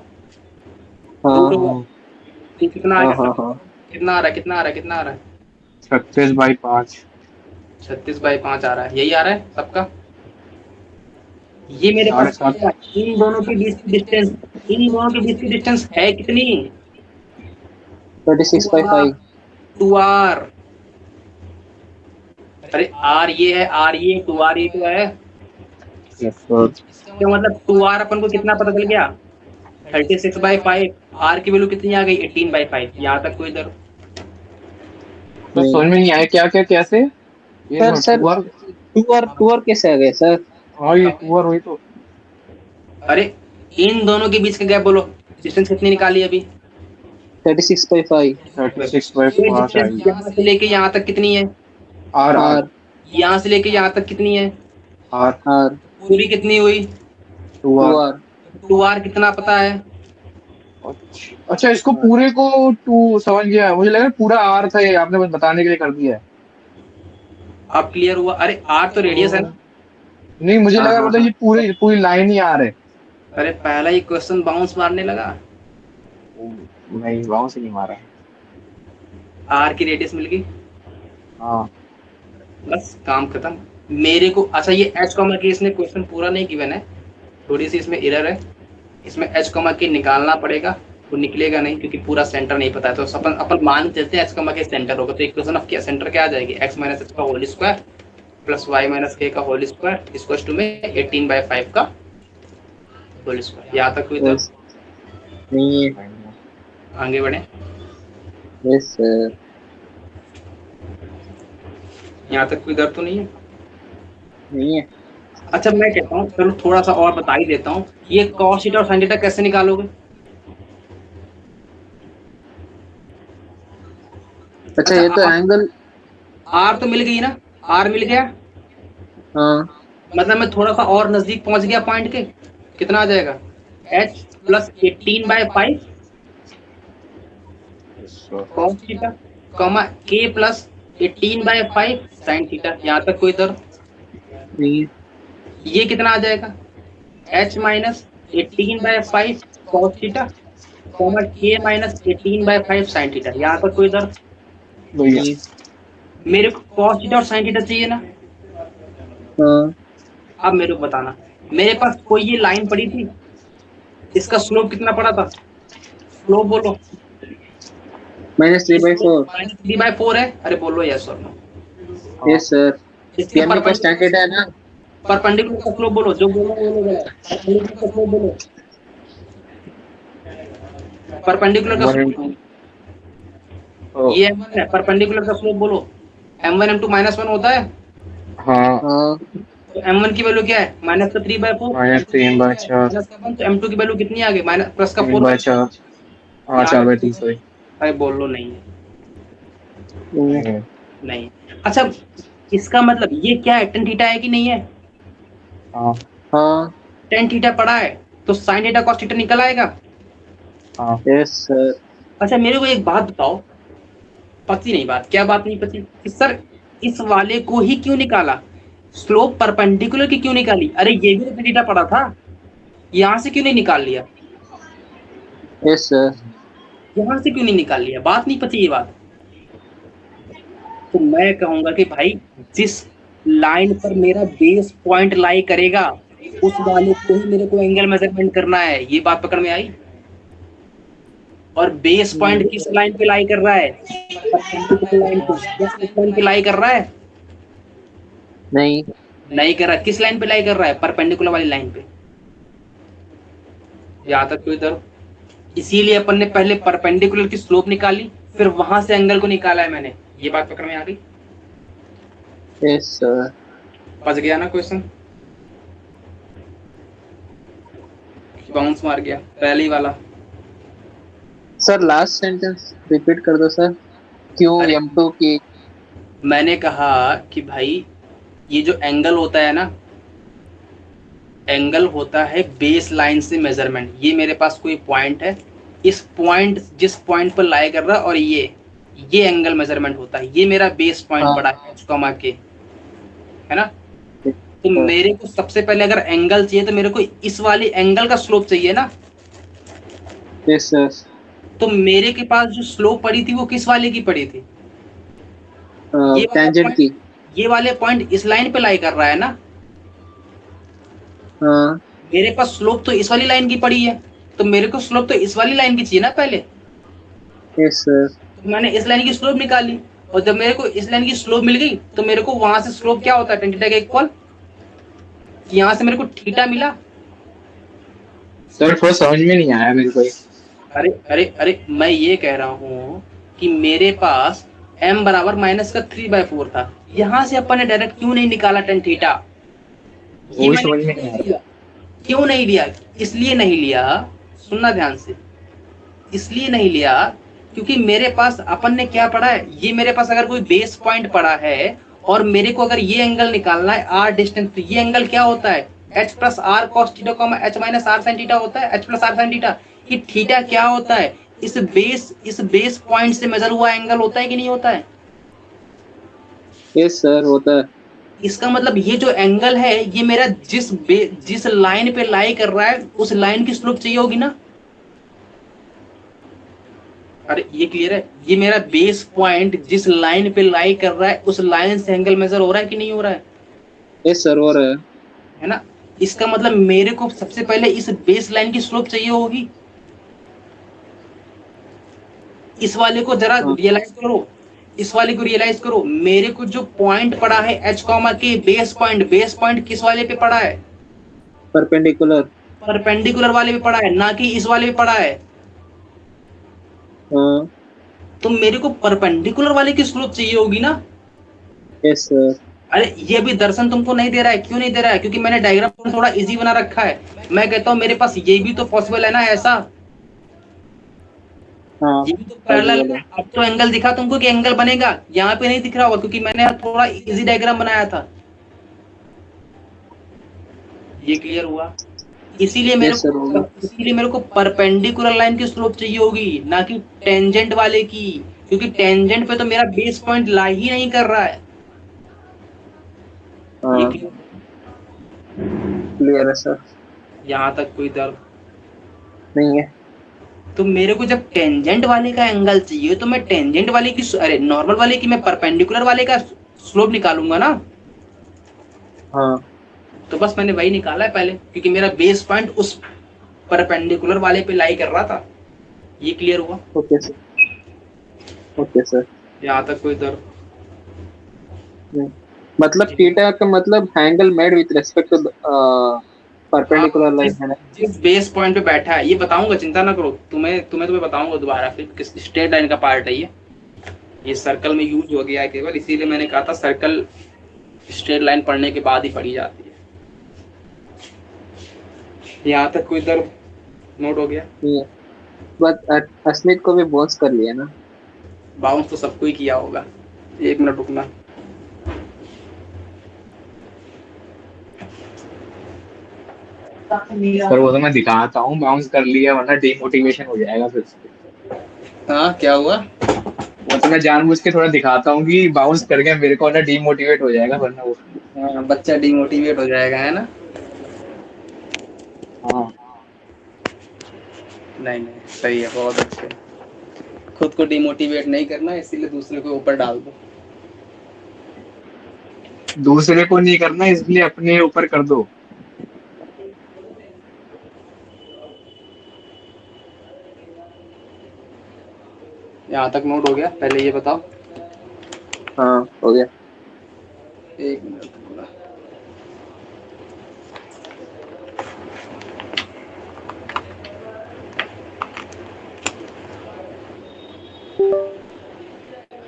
रूट ओवर हाँ कितना हाँ आएगा? हाँ हाँ, कितना आ रहा है, कितना आ रहा है, कितना आ रहा है? 36/5। 36/5 आ रहा है, यही आ रहा है सबका। ये मेरे पास 7.5। इन दोनों के बीच की डिस्टेंस, इन दोनों के बीच की डिस्टेंस है कितनी? 36/5। 2r। अरे r ये है, r ये 2r ये तो है, इसका मतलब 2r अपन को कितना पता चल गया? 36/5। r की वैल्यू कितनी आ गई? 18/5। यहाँ तक कोई दर्द? तो समझ में नहीं आया क्या क्या कैसे ये सर सर, 2r कैसे आ गए सर? हाँ ये 2R वही तो। अरे इन दोनों के बीच का गैप बोलो, डिस्टेंस कितनी निकाली अभी? 36/5 36/5 ये वहां से डिस्टेंस आई यहाँ से लेके यहाँ तक कितनी है? आर आर R यहाँ से लेके यहाँ तक कितनी है? आर R पूरी कितनी हुई? 2R। 2R 2r कितना पता है? अच्छा, इसको पूरे को 2 समझ गया, मुझे लगा पूरा आर था, ये आपने बस बताने के लिए कर दिया है। अब क्लियर हुआ? अरे r तो रेडियस है ना। नहीं, मुझे हाँ लगा हाँ मतलब हाँ ये पूरी पूरी लाइन ही आर है। अरे पहला ही क्वेश्चन बाउंस मारने लगा। नहीं, वहां से नहीं मारा। r की रेडियस मिल गई, हाँ बस काम खत्म। मेरे को अच्छा ये h कॉमा के इसने क्वेश्चन पूरा नहीं गिवन है, थोड़ी सी इसमें एरर है। इसमें h कॉमा के निकालना पड़ेगा, वो निकलेगा नहीं क्योंकि पूरा सेंटर नहीं पता है। तो अपन अपन मान चलते हैं h कॉमा के सेंटर होगा, तो इक्वेशन ऑफ क्या सेंटर क्या आ जाएगी? x माइनस h का whole square plus y minus k का होल स्क्वायर इक्वल्स टू में 18/5 का होल स्क्वायर। यहाँ तक कोई yes नहीं है आगे बढ़े? yes sir यहाँ तक कोई दर्द तो नहीं है? नहीं है अच्छा मैं कहता हूँ चलो थोड़ा सा और बता ही देता हूँ, ये cos थीटा और sin थीटा कैसे निकालोगे? अच्छा ये तो R एंगल तो मिल गई ना, R मिल गया, हाँ मतलब मैं थोड़ा सा और नजदीक पहुंच गया पॉइंट के। कितना आ जाएगा? h plus 18/5 cos theta comma k plus 18/5 sin theta. यहाँ तक कोई दर्द? नहीं है ये कितना आ जाएगा? h minus 18/5 cos theta comma k minus 18/5 sin theta. यहाँ तक कोई दर्द? भैया। नहीं है मेरे को cos थीटा और sin थीटा चाहिए ना। हाँ अब मेरे को बताना, मेरे पास कोई ये लाइन पड़ी थी, इसका स्लोप कितना पड़ा था? स्लोप बोलो। -3/4 -3/4 है। अरे बोलो यस और नो। yes sir इसके ये मेरे पास स्टैंडर्ड है ना परपेंडिकुलर का स्लोप बोलो, जो बोलो वो बोलो। परपेंडिकुलर का स्लोप बोलो, परपेंडिकुलर का स्लोप ये m1 है, परपेंडिकुलर का स्लोप बोलो। m1 m2 -1 होता है, हाँ हाँ तो m1 की वैल्यू क्या है? -3/4 -3/4 -1, तो m2 की वैल्यू कितनी आ गई? प्लस का 4। 3/4 हाँ 4/3 सॉरी। अरे बोलो नहीं है, नहीं है नहीं। अच्छा इसका मतलब ये क्या है? tan थीटा है कि नहीं है? हाँ हाँ tan थीटा पड़ा है तो sin थीटा cos थीटा निकल आएगा। हाँ yes sir अच्छा मेरे को एक बात बताओ, पति नहीं बात, क्या बात नहीं पति कि सर इस वाले को ही क्यों निकाला? स्लोप परपेंडिकुलर की क्यों निकाली? अरे ये भी tan थीटा पड़ा था, यहाँ से क्यों नहीं निकाल लिया? yes sir यहाँ से क्यों नहीं निकाल लिया? बात नहीं पति ये बात। तो मैं कहूंगा कि भाई जिस लाइन पर मेरा बेस पॉइंट लाई करेगा उस वाले को ही मेरे को एंगल मेजरमेंट करना है। ये बात पकड़ में आई? और बेस पॉइंट किस लाइन पे लाई कर रहा है? परपेंडिकुलर लाइन पे। क्या इस लाइन पे लाई कर रहा है? नहीं नहीं कर रहा। किस लाइन पे लाई कर रहा है? परपेंडिकुलर वाली लाइन पे। यहाँ तक कोई दर्द? इसीलिए अपन ने पहले परपेंडिकुलर की स्लोप निकाली, फिर वहां से एंगल को निकाला है मैंने। ये बात पकड़ में आ गई? yes sir फंस गया ना क्वेश्चन? बाउंस मार गया पहले ही वाला। सर लास्ट सेंटेंस रिपीट कर दो सर क्यों अरे m2 की मैंने कहा कि भाई ये जो एंगल होता है ना, एंगल होता है बेस लाइन से मेजरमेंट। ये मेरे पास कोई पॉइंट है, इस पॉइंट जिस पॉइंट पर लाई कर रहा है और ये एंगल मेजरमेंट होता है। ये मेरा बेस पॉइंट हाँ पड़ा है h, k है ना। तो मेरे को सबसे पहले अगर एंगल चाहिए तो मेरे को इस वाले एंगल का स्लोप चाहिए ना। yes sir तो मेरे के पास जो स्लोप पड़ी थी वो किस वाले की पड़ी थी? ये वाला टेंजेंट पॉइंट, की ये वाले पॉइंट इस लाइन पे लाई कर रहा है ना। हाँ मेरे पास स्लोप तो इस वाली लाइन की पड़ी है, तो मेरे को स्लोप तो इस वाली लाइन की चाहिए ना पहले। yes sir तो मैंने इस लाइन की स्लोप निकाली, और जब मेरे को इस लाइन की स्लोप मिल गई तो मेरे को वहां से स्लोप क्या होता है? tan थीटा का इक्वल। यहाँ से मेरे को थीटा मिला। सर थोड़ा समझ में नहीं आया मेरे को ये। अरे अरे अरे मैं ये कह रहा हूँ कि मेरे पास m बराबर -3/4 था। यहाँ से अपन ने डायरेक्ट क्यों नहीं निकाला tan थीटा? ये वही मैंने समझ में नहीं आ रहा। क्यों नहीं लिया? इसलिए नहीं लिया, सुनना ध्यान से, इसलिए नहीं लिया क्योंकि मेरे पास अपन ने क्या पढ़ा है, ये मेरे पास अगर कोई बेस पॉइंट पड़ा है और मेरे को अगर ये एंगल निकालना है आर डिस्टेंस, तो ये एंगल क्या होता है, h plus r cos theta comma h minus r sine theta होता है, h plus r sine theta. ये थीटा क्या होता है, इस बेस पॉइंट से मेजर हुआ एंगल होता है कि नहीं होता है। यस सर, होता है। इसका मतलब ये जो एंगल है ये मेरा जिस लाइन पे लाई कर रहा है उस लाइन की स्लोप चाहिए होगी ना। अरे ये क्लियर है, ये मेरा बेस पॉइंट जिस लाइन पे लाई कर रहा है उस लाइन से एंगल मेजर हो रहा है कि नहीं हो रहा यस सर, हो रहा है ना। इसका मतलब मेरे को सबसे पहले इस बेस लाइन की स्लोप चाहिए होगी। इस वाले को जरा हाँ। रियलाइज करो, इस वाले को रियलाइज करो, मेरे को जो पॉइंट पड़ा है एच कॉमा के बेस पॉइंट किस वाले पे पड़ा है, परपेंडिकुलर। परपेंडिकुलर वाले पे पड़ा है, ना कि इस वाले पे पड़ा है। हाँ। तो मेरे को परपेंडिकुलर वाले की स्लोप चाहिए होगी ना। Yes sir. अरे ये भी दर्शन तुमको नहीं दे रहा है, क्यों नहीं दे रहा है, क्योंकि मैंने डायग्राम थोड़ा इजी बना रखा है। मैं कहता हूँ मेरे पास ये भी तो पॉसिबल है ना ऐसा, हाँ, ये भी तो पैरेलल पॉसिबल है। है। अब तो एंगल दिखा तुमको कि एंगल बनेगा, यहाँ पे नहीं दिख रहा होगा क्योंकि मैंने थोड़ा इजी डायग्राम बनाया था। ये क्लियर हुआ। यस सर, होगा। इसीलिए मेरे को परपेंडिकुलर लाइन की स्लोप चाहिए होगी ना कि टेंजेंट वाले की, क्योंकि टेंजेंट पे तो मेरा बेस पॉइंट ला ही नहीं कर रहा है। ये हाँ, क्लियर, क्लियर है सर। यहाँ तक कोई दर्द। नहीं है। तो मेरे को जब टेंजेंट वाले का एंगल चाहिए तो मैं टेंजेंट वाले की, अरे नॉर्मल वाले की, मैं परपेंडिकुलर वाले का स्लोप निकालूंगा ना। हाँ। तो बस मैंने वही निकाला है पहले, क्योंकि मेरा बेस पॉइंट उस परपेंडिकुलर वाले पे लाई कर रहा था। ये क्लियर हुआ। Okay sir. Okay sir. यहाँ तक कोई दर्द। नहीं। मतलब थीटा का मतलब angle made with respect to हाँ, परपेंडिकुलर लाइन है ना। जिस बेस पॉइंट पे बैठा है ये बताऊंगा, चिंता ना करो, तुम्हें तो मैं बताऊंगा दोबारा, फिर किस स्ट्रेट लाइन का पार्ट है ये सर्कल में यूज हो गया है केवल, इसीलिए मैंने कहा था सर्कल स्ट्रेट लाइन पढ़ने के बाद ही पढ़ी जाती है। यहाँ तक कोई दर्द नोट हो गया। नहीं है। बट अस्मित को भी बोन्स कर लिया ना। बाउंस तो सबको ही किया होगा। एक मिनट रुकना। सर वो तो मैं दिखाता हूँ, बाउंस कर लिया वरना डीमोटिवेशन हो जाएगा फिर से। हाँ क्या हुआ। वो तो मैं जानबूझ के थोड़ा दिखाता हूँ कि बाउंस कर गया मेरे को, ना डीमोटिवेट हो जाएगा वरना वो। हाँ, बच्चा डिमोटिवेट हो जाएगा है ना। हाँ। नहीं नहीं सही है, बहुत अच्छे। खुद को डिमोटिवेट नहीं करना, इसीलिए दूसरे को ऊपर डाल दो। दूसरे को नहीं करना इसलिए अपने ऊपर कर दो। यहाँ तक नोट हो गया, पहले ये बताओ। हाँ, हो गया। एक मिनट रुकना।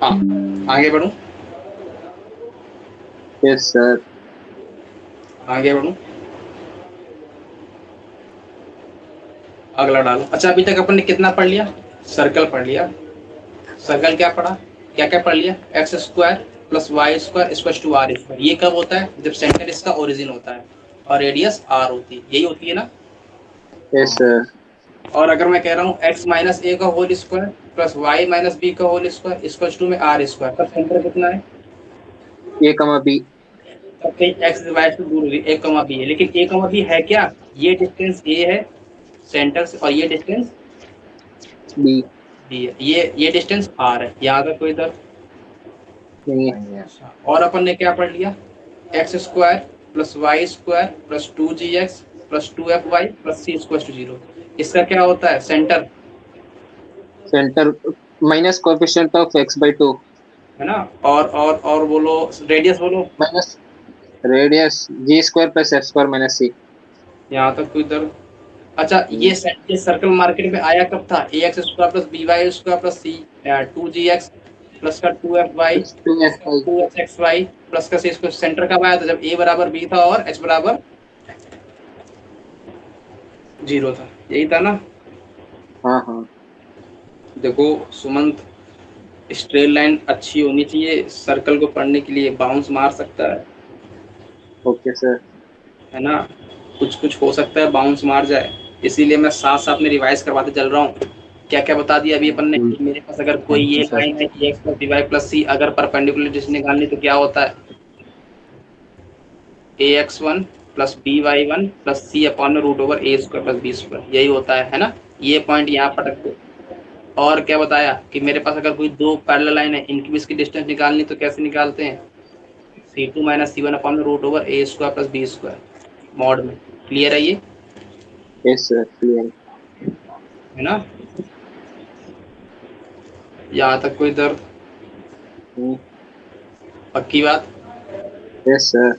हाँ आगे बढ़ूं, यस सर। आगे बढ़ूं, अगला डालो। अच्छा अभी तक अपन ने कितना पढ़ लिया, सर्कल पढ़ लिया। सर्कल क्या पढ़ा, क्या क्या पढ़ लिया, x square plus y square equal to r square. ये कब होता है, जब सेंटर इसका ओरिजिन होता है और रेडियस आर होती है, यही होती है ना। Yes sir. और अगर मैं कह रहा हूँ एक्स माइनस ए का whole square plus y minus b का होल स्क्वायर इक्वल टू में आर स्क्वायर, तब सेंटर कितना है, ए कमा बी। तब कहीं एक्स वाई से दूर होगी, ए कमा बी है, लेकिन ए कमा बी है क्या, ये डिस्टेंस ए है सेंटर से और ये डिस्टेंस बी। बी है, ये डिस्टेंस आर है। यहाँ तक कोई दर्द। नहीं है। और अपन ने क्या पढ़ लिया, x square plus y square plus 2gx plus 2fy plus c square to 0। इसका क्या होता है, centre centre minus coefficient of x by 2 है ना। और बोलो रेडियस बोलो। Minus radius g square plus f square minus c. यहाँ तक कोई दर्द। अच्छा ये सर्कल मार्केट में आया कब था, a x square plus b y square plus c 2gx plus का 2fy टू प्लस एफ का आई। 2hxy प्लस का सी स्क्वायर। सेंटर कब आया था, जब a बराबर b था और h बराबर 0 था, यही था ना। हाँ हाँ। देखो सुमंत, स्ट्रेट लाइन अच्छी होनी चाहिए, सर्कल को पढ़ने के लिए बाउंस मार सकता ओके सर। है ना, कुछ कुछ हो सकता है बाउंस मार जाए, इसीलिए मैं साथ साथ में रिवाइज करवाते चल रहा हूँ। क्या क्या बता दिया अभी अपन ने, मेरे पास अगर कोई ये लाइन है x plus b y plus c, अगर परपेंडिकुलर डिस्टेंस निकालनी तो क्या होता है, ax1 plus by1 plus c upon में root over a square plus b square, यही होता है ना। ये पॉइंट यहाँ पटक दो। और क्या बताया कि मेरे पास अगर कोई दो पैरेलल लाइन है, इनकी बीच की डिस्टेंस निकालनी तो कैसे निकालते हैं, c2 माइनस c1 अपॉन में root over a square plus b square mod में। क्लियर है ये, यस सर, क्लियर। है ना, यहाँ तक कोई दर्द, पक्की बात। Yes sir.